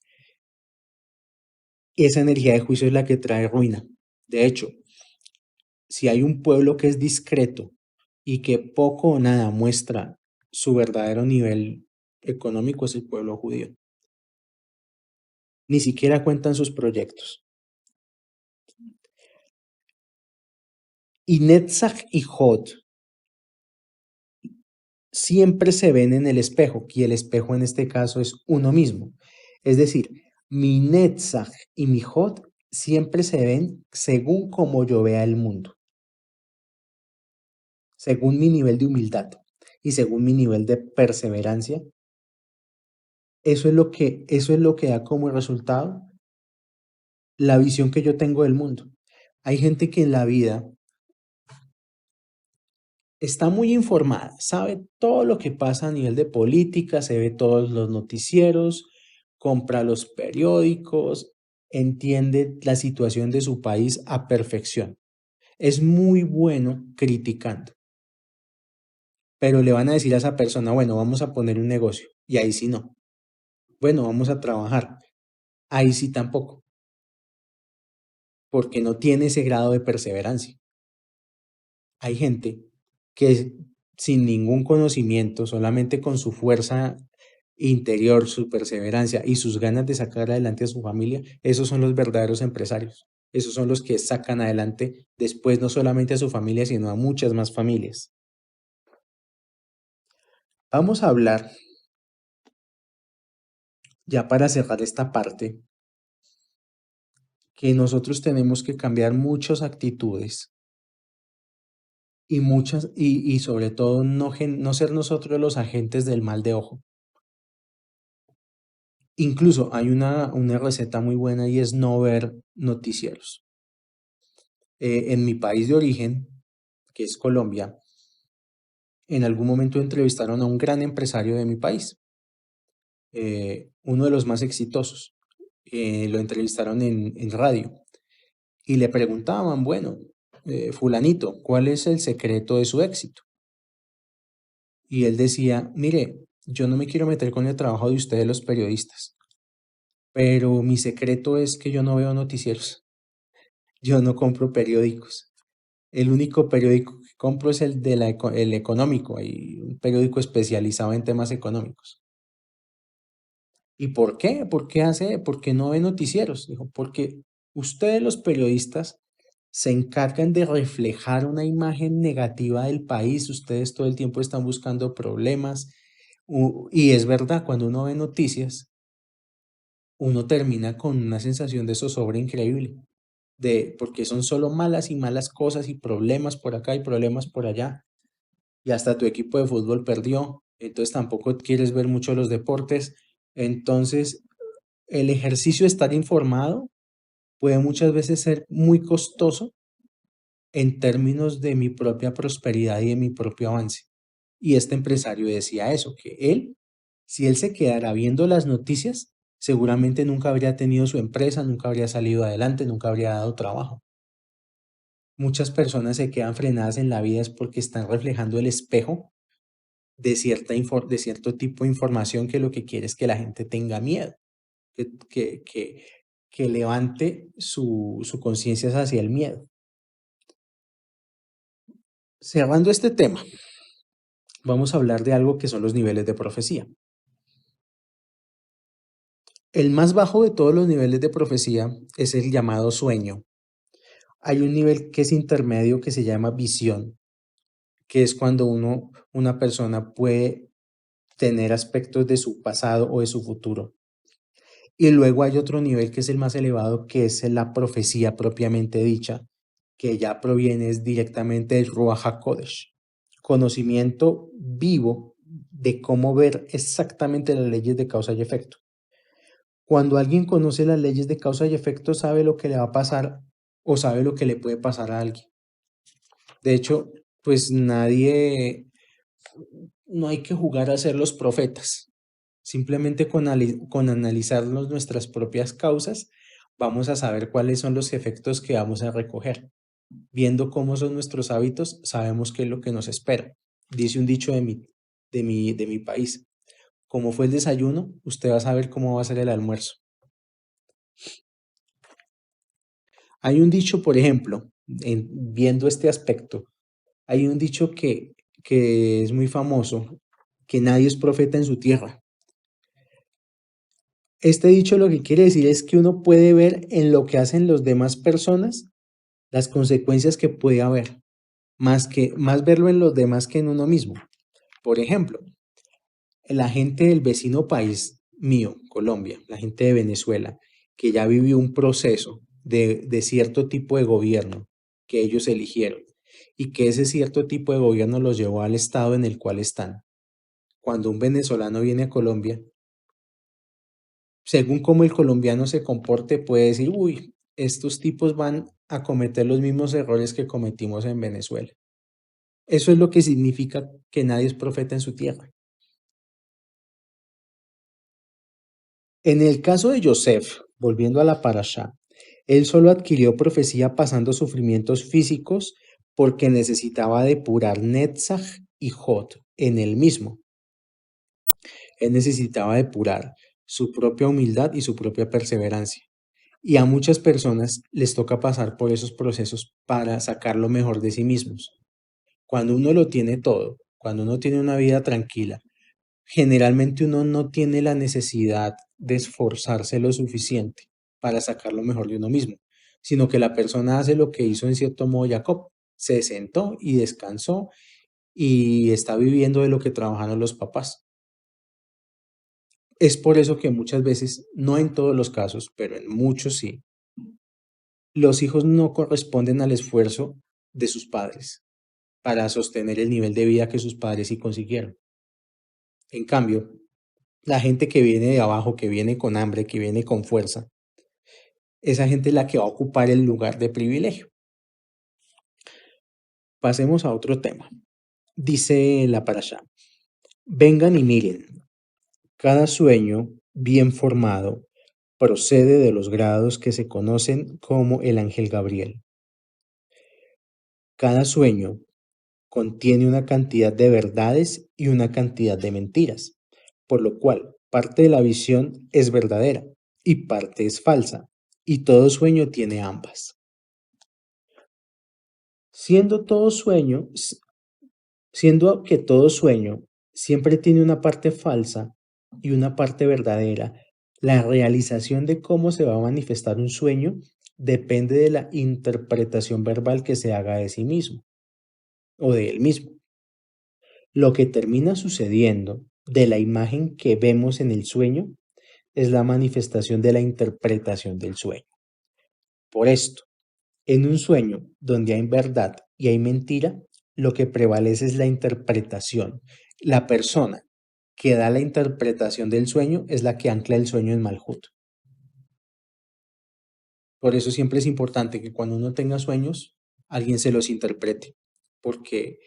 [SPEAKER 1] esa energía de juicio es la que trae ruina. De hecho, si hay un pueblo que es discreto y que poco o nada muestra su verdadero nivel económico, es el pueblo judío. Ni siquiera cuentan sus proyectos. Y Netzach y Hod siempre se ven en el espejo, y el espejo en este caso es uno mismo. Es decir, mi Netzach y mi Hod siempre se ven según como yo vea el mundo, según mi nivel de humildad y según mi nivel de perseverancia. Eso es lo que da como resultado la visión que yo tengo del mundo. Hay gente que en la vida está muy informada, sabe todo lo que pasa a nivel de política, se ve todos los noticieros, compra los periódicos, entiende la situación de su país a perfección. Es muy bueno criticando, pero le van a decir a esa persona, bueno, vamos a poner un negocio, y ahí sí no. Bueno, vamos a trabajar, ahí sí tampoco, porque no tiene ese grado de perseverancia. Hay gente que sin ningún conocimiento, solamente con su fuerza interior, su perseverancia y sus ganas de sacar adelante a su familia, esos son los verdaderos empresarios. Esos son los que sacan adelante después no solamente a su familia, sino a muchas más familias. Vamos a hablar, ya para cerrar esta parte, que nosotros tenemos que cambiar muchas actitudes y sobre todo no ser nosotros los agentes del mal de ojo. Incluso hay una receta muy buena y es no ver noticieros. En mi país de origen, que es Colombia, en algún momento entrevistaron a un gran empresario de mi país, uno de los más exitosos. Lo entrevistaron en radio y le preguntaban, bueno, fulanito, ¿cuál es el secreto de su éxito? Y él decía, mire, yo no me quiero meter con el trabajo de ustedes los periodistas, pero mi secreto es que yo no veo noticieros, yo no compro periódicos. El único periódico que compro es el económico, y un periódico especializado en temas económicos. ¿Y por qué? ¿Por qué no ve noticieros? Dijo, porque ustedes los periodistas se encargan de reflejar una imagen negativa del país, ustedes todo el tiempo están buscando problemas, y es verdad, cuando uno ve noticias, uno termina con una sensación de zozobra increíble, porque son solo malas y malas cosas y problemas por acá y problemas por allá. Y hasta tu equipo de fútbol perdió, entonces tampoco quieres ver mucho los deportes. Entonces, el ejercicio de estar informado puede muchas veces ser muy costoso en términos de mi propia prosperidad y de mi propio avance. Y este empresario decía eso, que él, si él se quedara viendo las noticias, seguramente nunca habría tenido su empresa, nunca habría salido adelante, nunca habría dado trabajo. Muchas personas se quedan frenadas en la vida es porque están reflejando el espejo de cierto tipo de información que lo que quiere es que la gente tenga miedo, que, que, que, que levante su conciencia hacia el miedo. Cerrando este tema, vamos a hablar de algo que son los niveles de profecía. El más bajo de todos los niveles de profecía es el llamado sueño. Hay un nivel que es intermedio que se llama visión, que es cuando una persona puede tener aspectos de su pasado o de su futuro. Y luego hay otro nivel que es el más elevado, que es la profecía propiamente dicha, que ya proviene directamente del Ruach HaKodesh, conocimiento vivo de cómo ver exactamente las leyes de causa y efecto. Cuando alguien conoce las leyes de causa y efecto, sabe lo que le va a pasar o sabe lo que le puede pasar a alguien. De hecho, pues no hay que jugar a ser los profetas. Simplemente con analizarnos nuestras propias causas, vamos a saber cuáles son los efectos que vamos a recoger. Viendo cómo son nuestros hábitos, sabemos qué es lo que nos espera. Dice un dicho de mi país: como fue el desayuno, usted va a saber cómo va a ser el almuerzo. Hay un dicho, por ejemplo, viendo este aspecto, hay un dicho que es muy famoso, que nadie es profeta en su tierra. Este dicho lo que quiere decir es que uno puede ver en lo que hacen las demás personas las consecuencias que puede haber, más verlo en los demás que en uno mismo. Por ejemplo, la gente del vecino país mío, Colombia, la gente de Venezuela, que ya vivió un proceso de cierto tipo de gobierno que ellos eligieron y que ese cierto tipo de gobierno los llevó al estado en el cual están. Cuando un venezolano viene a Colombia, según cómo el colombiano se comporte, puede decir, uy, estos tipos van a cometer los mismos errores que cometimos en Venezuela. Eso es lo que significa que nadie es profeta en su tierra. En el caso de Yosef, volviendo a la parashá, él solo adquirió profecía pasando sufrimientos físicos porque necesitaba depurar Netzach y Hod en él mismo. Él necesitaba depurar su propia humildad y su propia perseverancia. Y a muchas personas les toca pasar por esos procesos para sacar lo mejor de sí mismos. Cuando uno lo tiene todo, cuando uno tiene una vida tranquila, generalmente uno no tiene la necesidad de esforzarse lo suficiente para sacar lo mejor de uno mismo, sino que la persona hace lo que hizo en cierto modo Jacob, se sentó y descansó y está viviendo de lo que trabajaron los papás. Es por eso que muchas veces, no en todos los casos, pero en muchos sí, los hijos no corresponden al esfuerzo de sus padres para sostener el nivel de vida que sus padres sí consiguieron. En cambio, la gente que viene de abajo, que viene con hambre, que viene con fuerza, esa gente es la que va a ocupar el lugar de privilegio. Pasemos a otro tema. Dice la parashá, vengan y miren, cada sueño bien formado procede de los grados que se conocen como el ángel Gabriel. Cada sueño contiene una cantidad de verdades y una cantidad de mentiras, por lo cual parte de la visión es verdadera y parte es falsa, y todo sueño tiene ambas. Siendo todo sueño, siendo que todo sueño siempre tiene una parte falsa y una parte verdadera, la realización de cómo se va a manifestar un sueño depende de la interpretación verbal que se haga de sí mismo o de él mismo. Lo que termina sucediendo de la imagen que vemos en el sueño es la manifestación de la interpretación del sueño. Por esto, en un sueño donde hay verdad y hay mentira, lo que prevalece es la interpretación. La persona que da la interpretación del sueño es la que ancla el sueño en Malhut. Por eso siempre es importante que cuando uno tenga sueños, alguien se los interprete, porque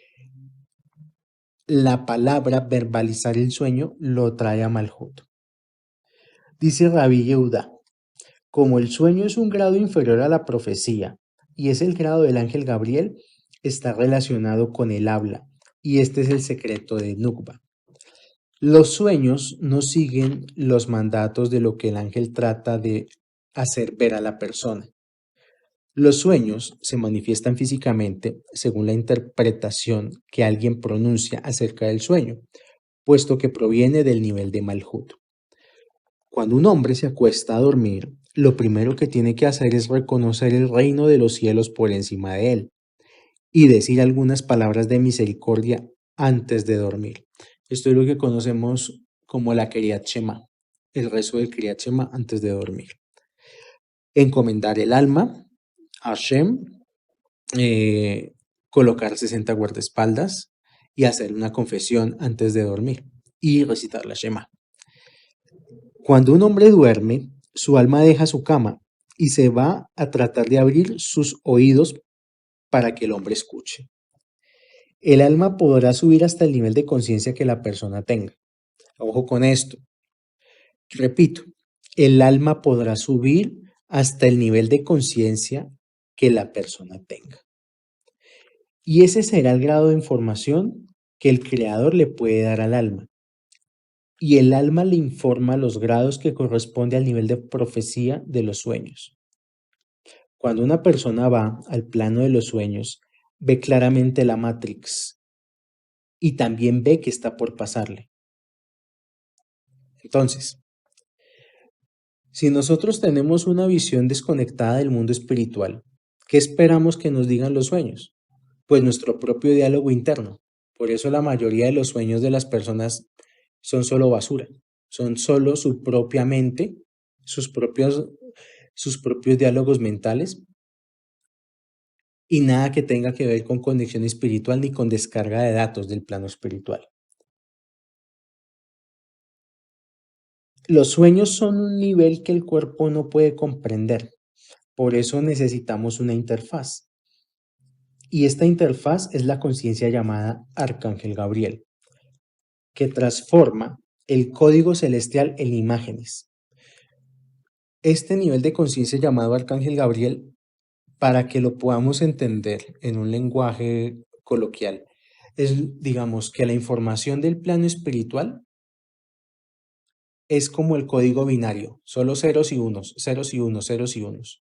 [SPEAKER 1] la palabra verbalizar el sueño lo trae a Malhut. Dice Rabí Yehuda, como el sueño es un grado inferior a la profecía y es el grado del ángel Gabriel, está relacionado con el habla, y este es el secreto de Nukba. Los sueños no siguen los mandatos de lo que el ángel trata de hacer ver a la persona. Los sueños se manifiestan físicamente según la interpretación que alguien pronuncia acerca del sueño, puesto que proviene del nivel de Malhut. Cuando un hombre se acuesta a dormir, lo primero que tiene que hacer es reconocer el reino de los cielos por encima de él y decir algunas palabras de misericordia antes de dormir. Esto es lo que conocemos como la Kriyat Shema, el rezo del Kriyat Shema antes de dormir. Encomendar el alma a Hashem, colocar 60 guardaespaldas y hacer una confesión antes de dormir y recitar la Shema. Cuando un hombre duerme, su alma deja su cama y se va a tratar de abrir sus oídos para que el hombre escuche. El alma podrá subir hasta el nivel de conciencia que la persona tenga. Ojo con esto. Repito, el alma podrá subir hasta el nivel de conciencia que la persona tenga. Y ese será el grado de información que el creador le puede dar al alma. Y el alma le informa los grados que corresponde al nivel de profecía de los sueños. Cuando una persona va al plano de los sueños, ve claramente la Matrix y también ve que está por pasarle. Entonces, si nosotros tenemos una visión desconectada del mundo espiritual, ¿qué esperamos que nos digan los sueños? Pues nuestro propio diálogo interno. Por eso la mayoría de los sueños de las personas son solo basura, son solo su propia mente, sus propios, sus propios diálogos mentales y nada que tenga que ver con conexión espiritual ni con descarga de datos del plano espiritual. Los sueños son un nivel que el cuerpo no puede comprender, por eso necesitamos una interfaz. Y esta interfaz es la conciencia llamada Arcángel Gabriel, que transforma el código celestial en imágenes. Este nivel de conciencia llamado Arcángel Gabriel, para que lo podamos entender en un lenguaje coloquial, es, digamos, que la información del plano espiritual es como el código binario, solo ceros y unos, ceros y unos, ceros y unos.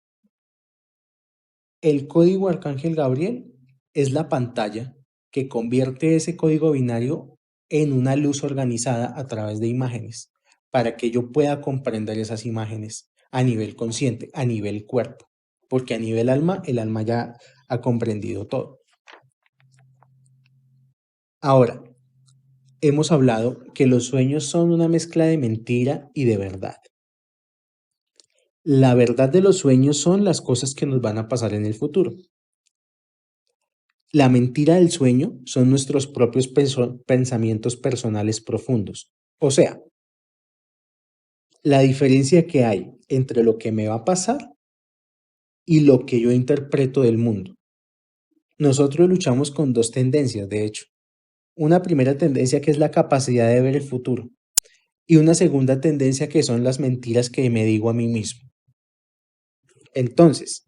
[SPEAKER 1] El código Arcángel Gabriel es la pantalla que convierte ese código binario en una luz organizada a través de imágenes, para que yo pueda comprender esas imágenes a nivel consciente, a nivel cuerpo, porque a nivel alma, el alma ya ha comprendido todo. Ahora, hemos hablado que los sueños son una mezcla de mentira y de verdad. La verdad de los sueños son las cosas que nos van a pasar en el futuro. La mentira del sueño son nuestros propios pensamientos personales profundos. O sea, la diferencia que hay entre lo que me va a pasar y lo que yo interpreto del mundo. Nosotros luchamos con dos tendencias, de hecho. Una primera tendencia que es la capacidad de ver el futuro y una segunda tendencia que son las mentiras que me digo a mí mismo. Entonces,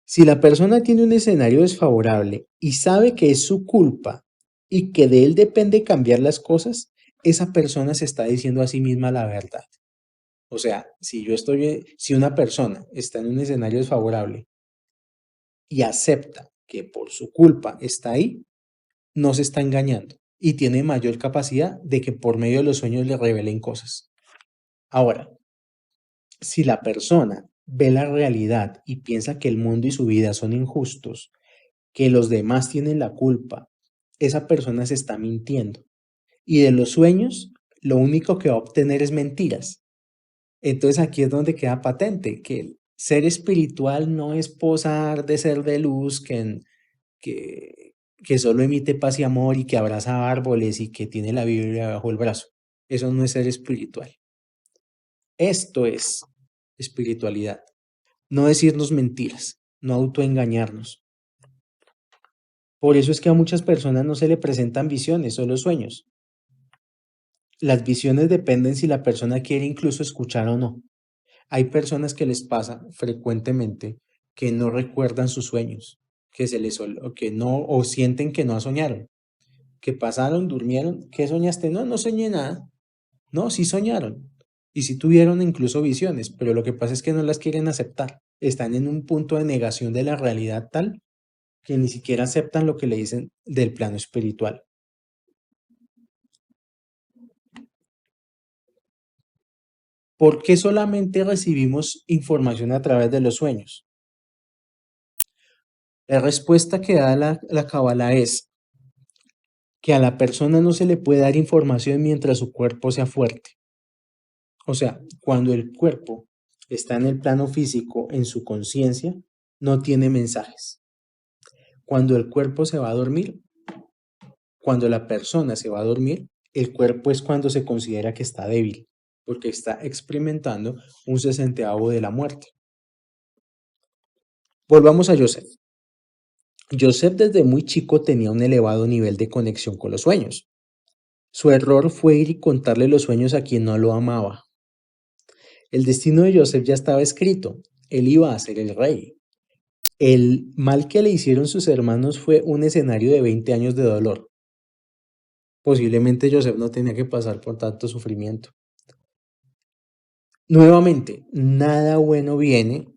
[SPEAKER 1] si la persona tiene un escenario desfavorable y sabe que es su culpa y que de él depende cambiar las cosas, esa persona se está diciendo a sí misma la verdad. O sea, si una persona está en un escenario desfavorable y acepta que por su culpa está ahí, no se está engañando y tiene mayor capacidad de que por medio de los sueños le revelen cosas. Ahora, si la persona ve la realidad y piensa que el mundo y su vida son injustos, que los demás tienen la culpa, esa persona se está mintiendo. Y de los sueños, lo único que va a obtener es mentiras. Entonces aquí es donde queda patente que el ser espiritual no es posar de ser de luz, que solo emite paz y amor y que abraza árboles y que tiene la Biblia bajo el brazo. Eso no es ser espiritual. Esto es espiritualidad. No decirnos mentiras, no autoengañarnos. Por eso es que a muchas personas no se le presentan visiones, solo sueños. Las visiones dependen si la persona quiere incluso escuchar o no. Hay personas que les pasa frecuentemente que no recuerdan sus sueños, que se les o que no o sienten que no soñaron, que pasaron, durmieron, ¿qué soñaste? No, no soñé nada. No, sí soñaron y sí tuvieron incluso visiones, pero lo que pasa es que no las quieren aceptar. Están en un punto de negación de la realidad tal que ni siquiera aceptan lo que le dicen del plano espiritual. ¿Por qué solamente recibimos información a través de los sueños? La respuesta que da la Cábala es que a la persona no se le puede dar información mientras su cuerpo sea fuerte. O sea, cuando el cuerpo está en el plano físico, en su conciencia, no tiene mensajes. Cuando el cuerpo se va a dormir, cuando la persona se va a dormir, el cuerpo es cuando se considera que está débil, porque está experimentando un sesentavo de la muerte. Volvamos a Joseph. Joseph desde muy chico tenía un elevado nivel de conexión con los sueños. Su error fue ir y contarle los sueños a quien no lo amaba. El destino de Joseph ya estaba escrito. Él iba a ser el rey. El mal que le hicieron sus hermanos fue un escenario de 20 años de dolor. Posiblemente Joseph no tenía que pasar por tanto sufrimiento. Nuevamente, nada bueno viene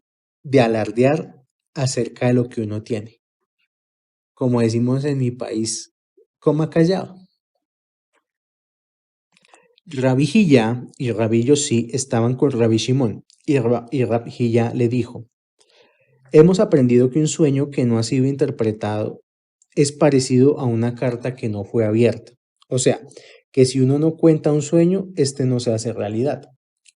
[SPEAKER 1] de alardear acerca de lo que uno tiene. Como decimos en mi país, coma callado. Rabbi Hillá y Rabbi Yossi estaban con Rabbi Shimon y Rabbi Hillá le dijo, hemos aprendido que un sueño que no ha sido interpretado es parecido a una carta que no fue abierta. O sea, que si uno no cuenta un sueño, este no se hace realidad.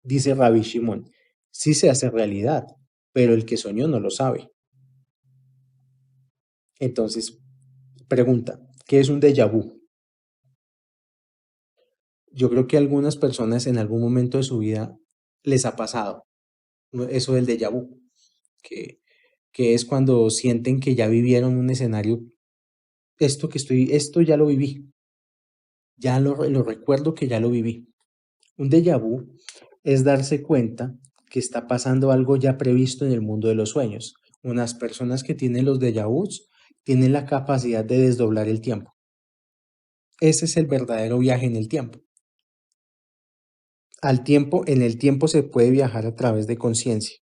[SPEAKER 1] Dice Rabbi Shimon, sí se hace realidad, pero el que soñó no lo sabe. Entonces, pregunta, ¿qué es un déjà vu? Yo creo que a algunas personas en algún momento de su vida les ha pasado eso del déjà vu, que, que es cuando sienten que ya vivieron un escenario, esto ya lo viví, lo recuerdo que ya lo viví. Un déjà vu es darse cuenta que está pasando algo ya previsto en el mundo de los sueños. Unas personas que tienen los déjà vus tienen la capacidad de desdoblar el tiempo. Ese es el verdadero viaje en el tiempo. En el tiempo se puede viajar a través de conciencia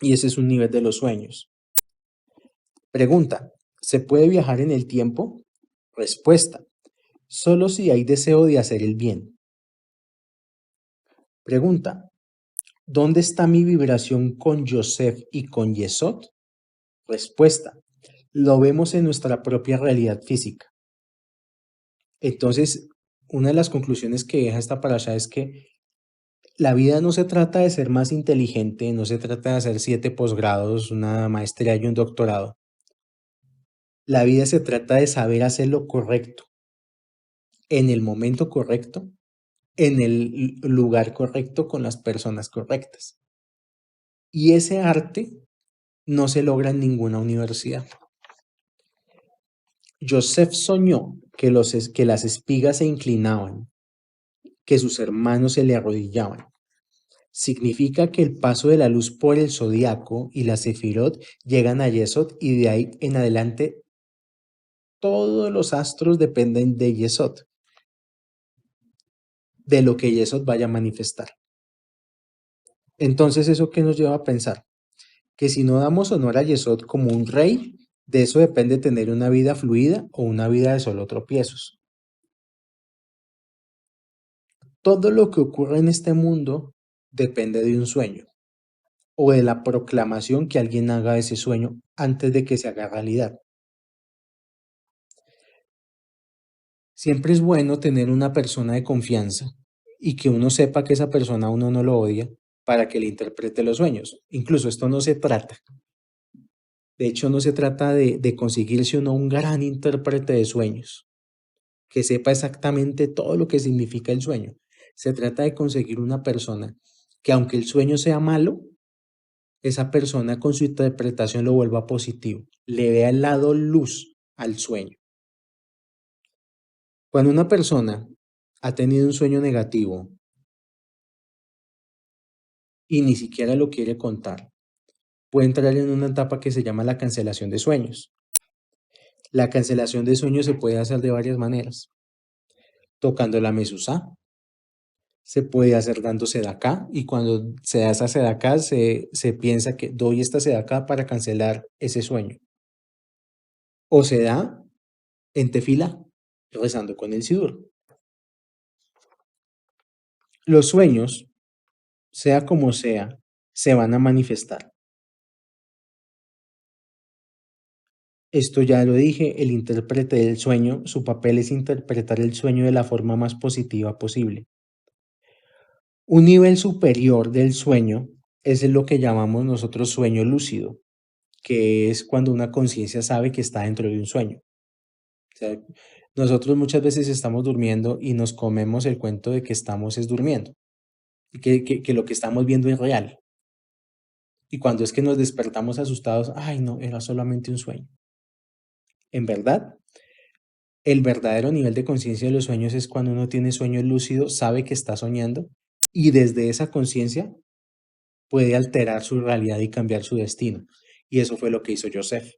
[SPEAKER 1] y ese es un nivel de los sueños. Pregunta, ¿se puede viajar en el tiempo? Respuesta, solo si hay deseo de hacer el bien. Pregunta, ¿dónde está mi vibración con Yosef y con Yesod? Respuesta, lo vemos en nuestra propia realidad física. Entonces, una de las conclusiones que deja esta parasha es que la vida no se trata de ser más inteligente, no se trata de hacer 7 posgrados, una maestría y un doctorado. La vida se trata de saber hacer lo correcto, en el momento correcto, en el lugar correcto, con las personas correctas. Y ese arte no se logra en ninguna universidad. Joseph soñó que las espigas se inclinaban, que sus hermanos se le arrodillaban. Significa que el paso de la luz por el zodiaco y la sefirot llegan a Yesod y de ahí en adelante todos los astros dependen de Yesod, de lo que Yesod vaya a manifestar. Entonces, ¿eso qué nos lleva a pensar? Que si no damos honor a Yesod como un rey, de eso depende tener una vida fluida o una vida de solo tropiezos. Todo lo que ocurre en este mundo depende de un sueño o de la proclamación que alguien haga de ese sueño antes de que se haga realidad. Siempre es bueno tener una persona de confianza y que uno sepa que esa persona a uno no lo odia para que le interprete los sueños. Incluso esto no se trata. De hecho, no se trata de conseguirse uno un gran intérprete de sueños, que sepa exactamente todo lo que significa el sueño. Se trata de conseguir una persona que aunque el sueño sea malo, esa persona con su interpretación lo vuelva positivo, le vea el lado luz al sueño. Cuando una persona ha tenido un sueño negativo y ni siquiera lo quiere contar, puede entrar en una etapa que se llama la cancelación de sueños. La cancelación de sueños se puede hacer de varias maneras. Tocando la mezuzá, se puede hacer dando sedacá y cuando se da esa sedacá se piensa que doy esta sedacá para cancelar ese sueño. O se da en tefilá, rezando con el sidur. Los sueños, sea como sea, se van a manifestar. Esto ya lo dije, el intérprete del sueño, su papel es interpretar el sueño de la forma más positiva posible. Un nivel superior del sueño es lo que llamamos nosotros sueño lúcido, que es cuando una conciencia sabe que está dentro de un sueño. O sea, nosotros muchas veces estamos durmiendo y nos comemos el cuento de que estamos es durmiendo, y que lo que estamos viendo es real. Y cuando es que nos despertamos asustados, ay no, era solamente un sueño. En verdad, el verdadero nivel de conciencia de los sueños es cuando uno tiene sueño lúcido, sabe que está soñando y desde esa conciencia puede alterar su realidad y cambiar su destino. Y eso fue lo que hizo Joseph.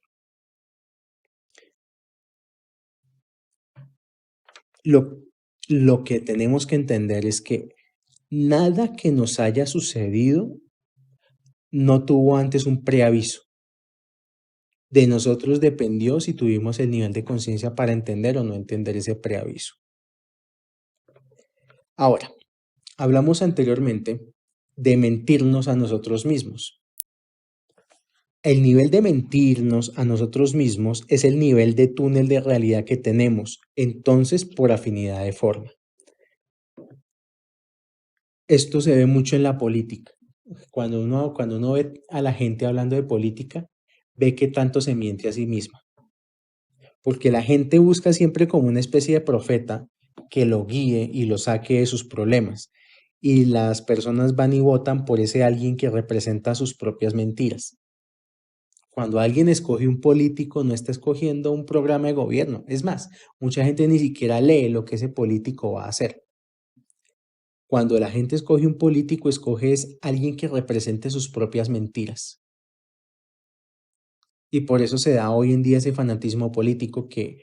[SPEAKER 1] Lo, lo que tenemos que entender es que nada que nos haya sucedido no tuvo antes un preaviso. De nosotros dependió si tuvimos el nivel de conciencia para entender o no entender ese preaviso. Ahora, hablamos anteriormente de mentirnos a nosotros mismos. El nivel de mentirnos a nosotros mismos es el nivel de túnel de realidad que tenemos, entonces por afinidad de forma. Esto se ve mucho en la política. Cuando uno ve a la gente hablando de política, ve que tanto se miente a sí misma. Porque la gente busca siempre como una especie de profeta que lo guíe y lo saque de sus problemas. Y las personas van y votan por ese alguien que representa sus propias mentiras. Cuando alguien escoge un político, no está escogiendo un programa de gobierno. Es más, mucha gente ni siquiera lee lo que ese político va a hacer. Cuando la gente escoge un político, escoge es alguien que represente sus propias mentiras. Y por eso se da hoy en día ese fanatismo político que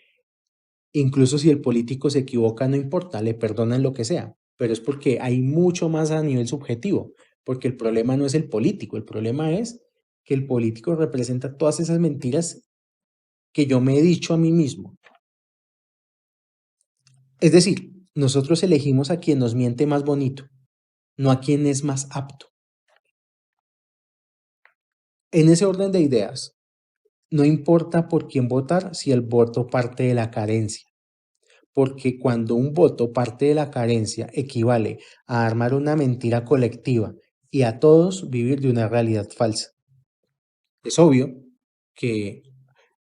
[SPEAKER 1] incluso si el político se equivoca, no importa, le perdonan lo que sea, pero es porque hay mucho más a nivel subjetivo, porque el problema no es el político, el problema es que el político representa todas esas mentiras que yo me he dicho a mí mismo. Es decir, nosotros elegimos a quien nos miente más bonito, no a quien es más apto. En ese orden de ideas, no importa por quién votar si el voto parte de la carencia, porque cuando un voto parte de la carencia equivale a armar una mentira colectiva y a todos vivir de una realidad falsa. Es obvio que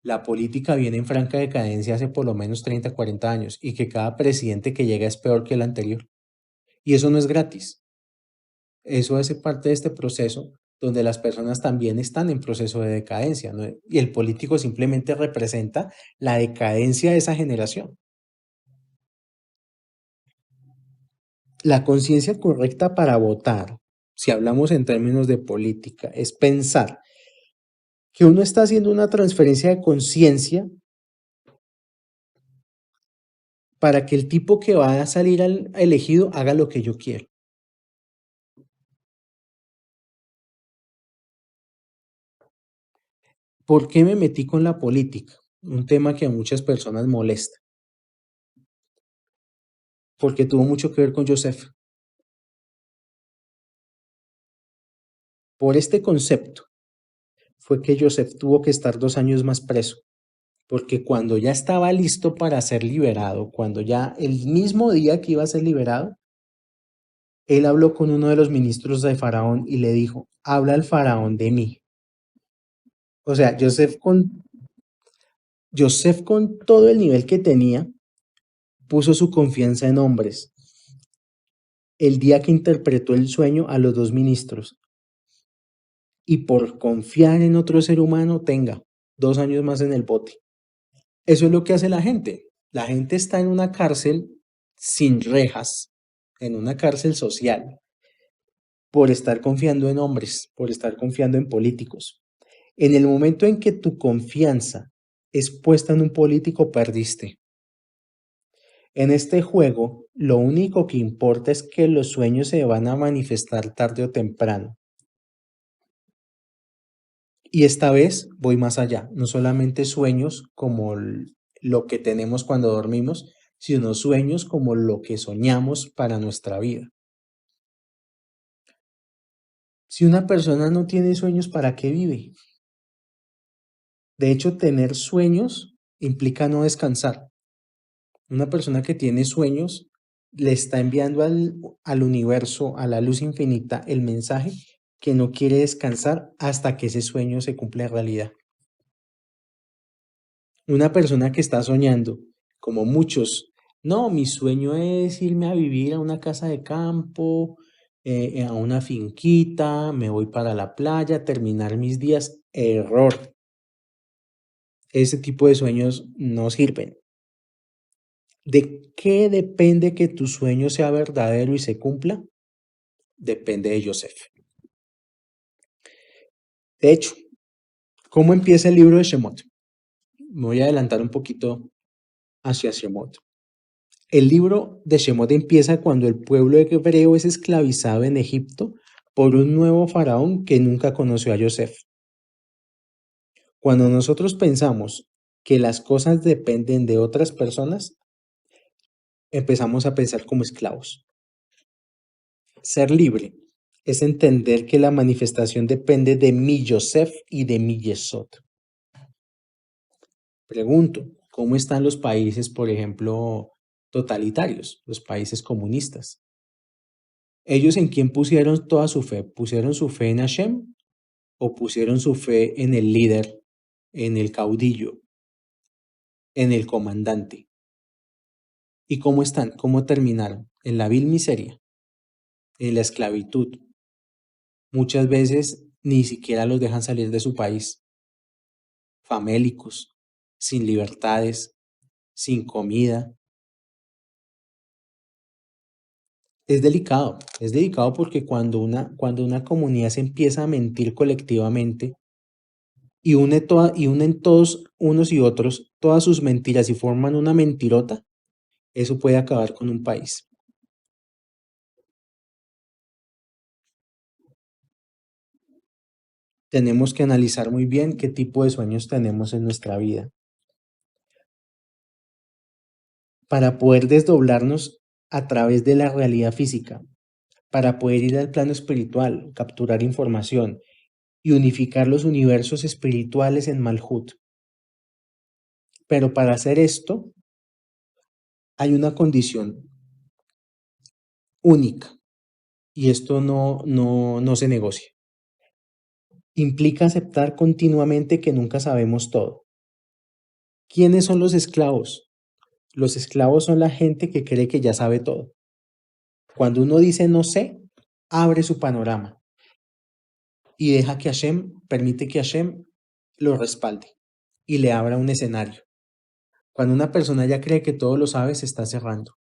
[SPEAKER 1] la política viene en franca decadencia hace por lo menos 30, 40 años y que cada presidente que llega es peor que el anterior. Y eso no es gratis. Eso hace parte de este proceso donde las personas también están en proceso de decadencia, ¿no? Y el político simplemente representa la decadencia de esa generación. La conciencia correcta para votar, si hablamos en términos de política, es pensar que uno está haciendo una transferencia de conciencia para que el tipo que va a salir elegido haga lo que yo quiero. ¿Por qué me metí con la política? Un tema que a muchas personas molesta, porque tuvo mucho que ver con Joseph. Por este concepto fue que Joseph tuvo que estar 2 años más preso, porque cuando ya estaba listo para ser liberado, cuando ya el mismo día que iba a ser liberado, él habló con uno de los ministros de Faraón y le dijo, habla al Faraón de mí. O sea, Joseph con todo el nivel que tenía, puso su confianza en hombres. El día que interpretó el sueño a los dos ministros y por confiar en otro ser humano, tenga 2 años más en el bote. Eso es lo que hace la gente. La gente está en una cárcel sin rejas, en una cárcel social, por estar confiando en hombres, por estar confiando en políticos. En el momento en que tu confianza es puesta en un político, perdiste. En este juego, lo único que importa es que los sueños se van a manifestar tarde o temprano. Y esta vez voy más allá, no solamente sueños como lo que tenemos cuando dormimos, sino sueños como lo que soñamos para nuestra vida. Si una persona no tiene sueños, ¿para qué vive? De hecho, tener sueños implica no descansar. Una persona que tiene sueños le está enviando al universo, a la luz infinita, el mensaje que no quiere descansar hasta que ese sueño se cumpla en realidad. Una persona que está soñando, como muchos, no, mi sueño es irme a vivir a una casa de campo, a una finquita, me voy para la playa, terminar mis días. Error. Ese tipo de sueños no sirven. ¿De qué depende que tu sueño sea verdadero y se cumpla? Depende de Joseph. De hecho, ¿cómo empieza el libro de Shemot? Me voy a adelantar un poquito hacia Shemot. El libro de Shemot empieza cuando el pueblo hebreo es esclavizado en Egipto por un nuevo faraón que nunca conoció a Yosef. Cuando nosotros pensamos que las cosas dependen de otras personas, empezamos a pensar como esclavos. Ser libre es entender que la manifestación depende de mi Yosef y de mi Yesod. Pregunto, ¿cómo están los países, por ejemplo, totalitarios, los países comunistas? ¿Ellos en quién pusieron toda su fe? ¿Pusieron su fe en Hashem o pusieron su fe en el líder, en el caudillo, en el comandante? ¿Y cómo están? ¿Cómo terminaron? En la vil miseria, en la esclavitud. Muchas veces ni siquiera los dejan salir de su país, famélicos, sin libertades, sin comida. Es delicado porque cuando una comunidad se empieza a mentir colectivamente y unen todos unos y otros todas sus mentiras y forman una mentirota, eso puede acabar con un país. Tenemos que analizar muy bien qué tipo de sueños tenemos en nuestra vida para poder desdoblarnos a través de la realidad física, para poder ir al plano espiritual, capturar información y unificar los universos espirituales en Malhut. Pero para hacer esto hay una condición única y esto no se negocia. Implica aceptar continuamente que nunca sabemos todo. ¿Quiénes son los esclavos? Los esclavos son la gente que cree que ya sabe todo. Cuando uno dice no sé, abre su panorama y deja que Hashem, permite que Hashem lo respalde y le abra un escenario. Cuando una persona ya cree que todo lo sabe, se está cerrando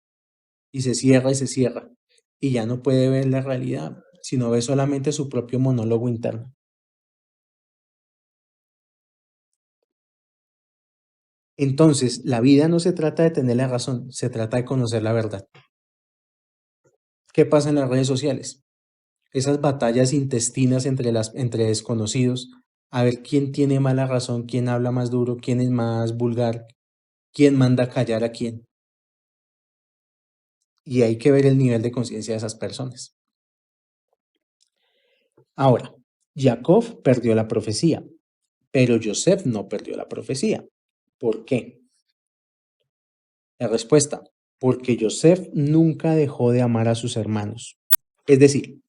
[SPEAKER 1] y se cierra y ya no puede ver la realidad, sino ve solamente su propio monólogo interno. Entonces, la vida no se trata de tener la razón, se trata de conocer la verdad. ¿Qué pasa en las redes sociales? Esas batallas intestinas entre desconocidos, a ver quién tiene mala razón, quién habla más duro, quién es más vulgar, quién manda a callar a quién. Y hay que ver el nivel de conciencia de esas personas. Ahora, Jacob perdió la profecía, pero Joseph no perdió la profecía. ¿Por qué? La respuesta, porque Joseph nunca dejó de amar a sus hermanos. Es decir,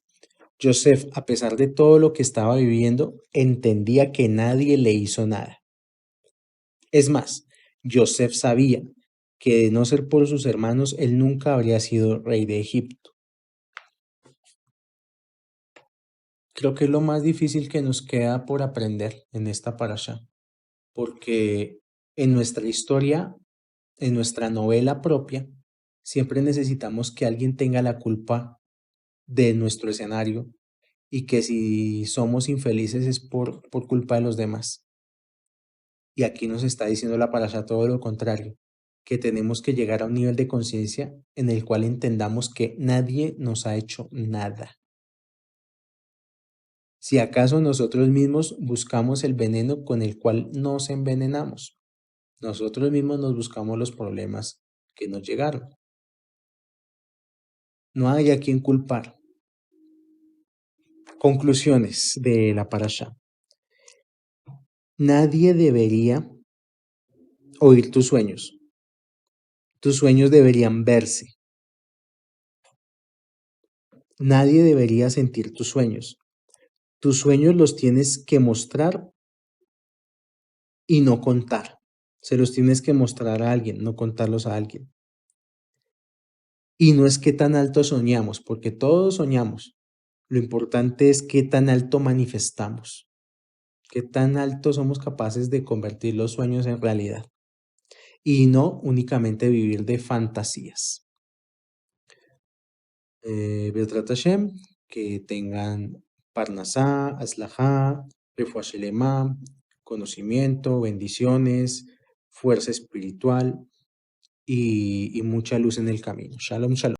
[SPEAKER 1] Joseph, a pesar de todo lo que estaba viviendo, entendía que nadie le hizo nada. Es más, Joseph sabía que de no ser por sus hermanos, él nunca habría sido rey de Egipto. Creo que es lo más difícil que nos queda por aprender en esta parasha, porque en nuestra historia, en nuestra novela propia, siempre necesitamos que alguien tenga la culpa de nuestro escenario y que si somos infelices es por culpa de los demás. Y aquí nos está diciendo la parasha todo lo contrario, que tenemos que llegar a un nivel de conciencia en el cual entendamos que nadie nos ha hecho nada. Si acaso nosotros mismos buscamos el veneno con el cual nos envenenamos, nosotros mismos nos buscamos los problemas que nos llegaron. No hay a quien culpar. Conclusiones de la parasha. Nadie debería oír tus sueños. Tus sueños deberían verse. Nadie debería sentir tus sueños. Tus sueños los tienes que mostrar y no contar. Se los tienes que mostrar a alguien, no contarlos a alguien. Y no es qué tan alto soñamos, porque todos soñamos. Lo importante es qué tan alto manifestamos, qué tan alto somos capaces de convertir los sueños en realidad y no únicamente vivir de fantasías. Bezrat Hashem, que tengan Parnasá, Aslajá, Refuah Shelema, conocimiento, bendiciones, fuerza espiritual y mucha luz en el camino. Shalom, shalom.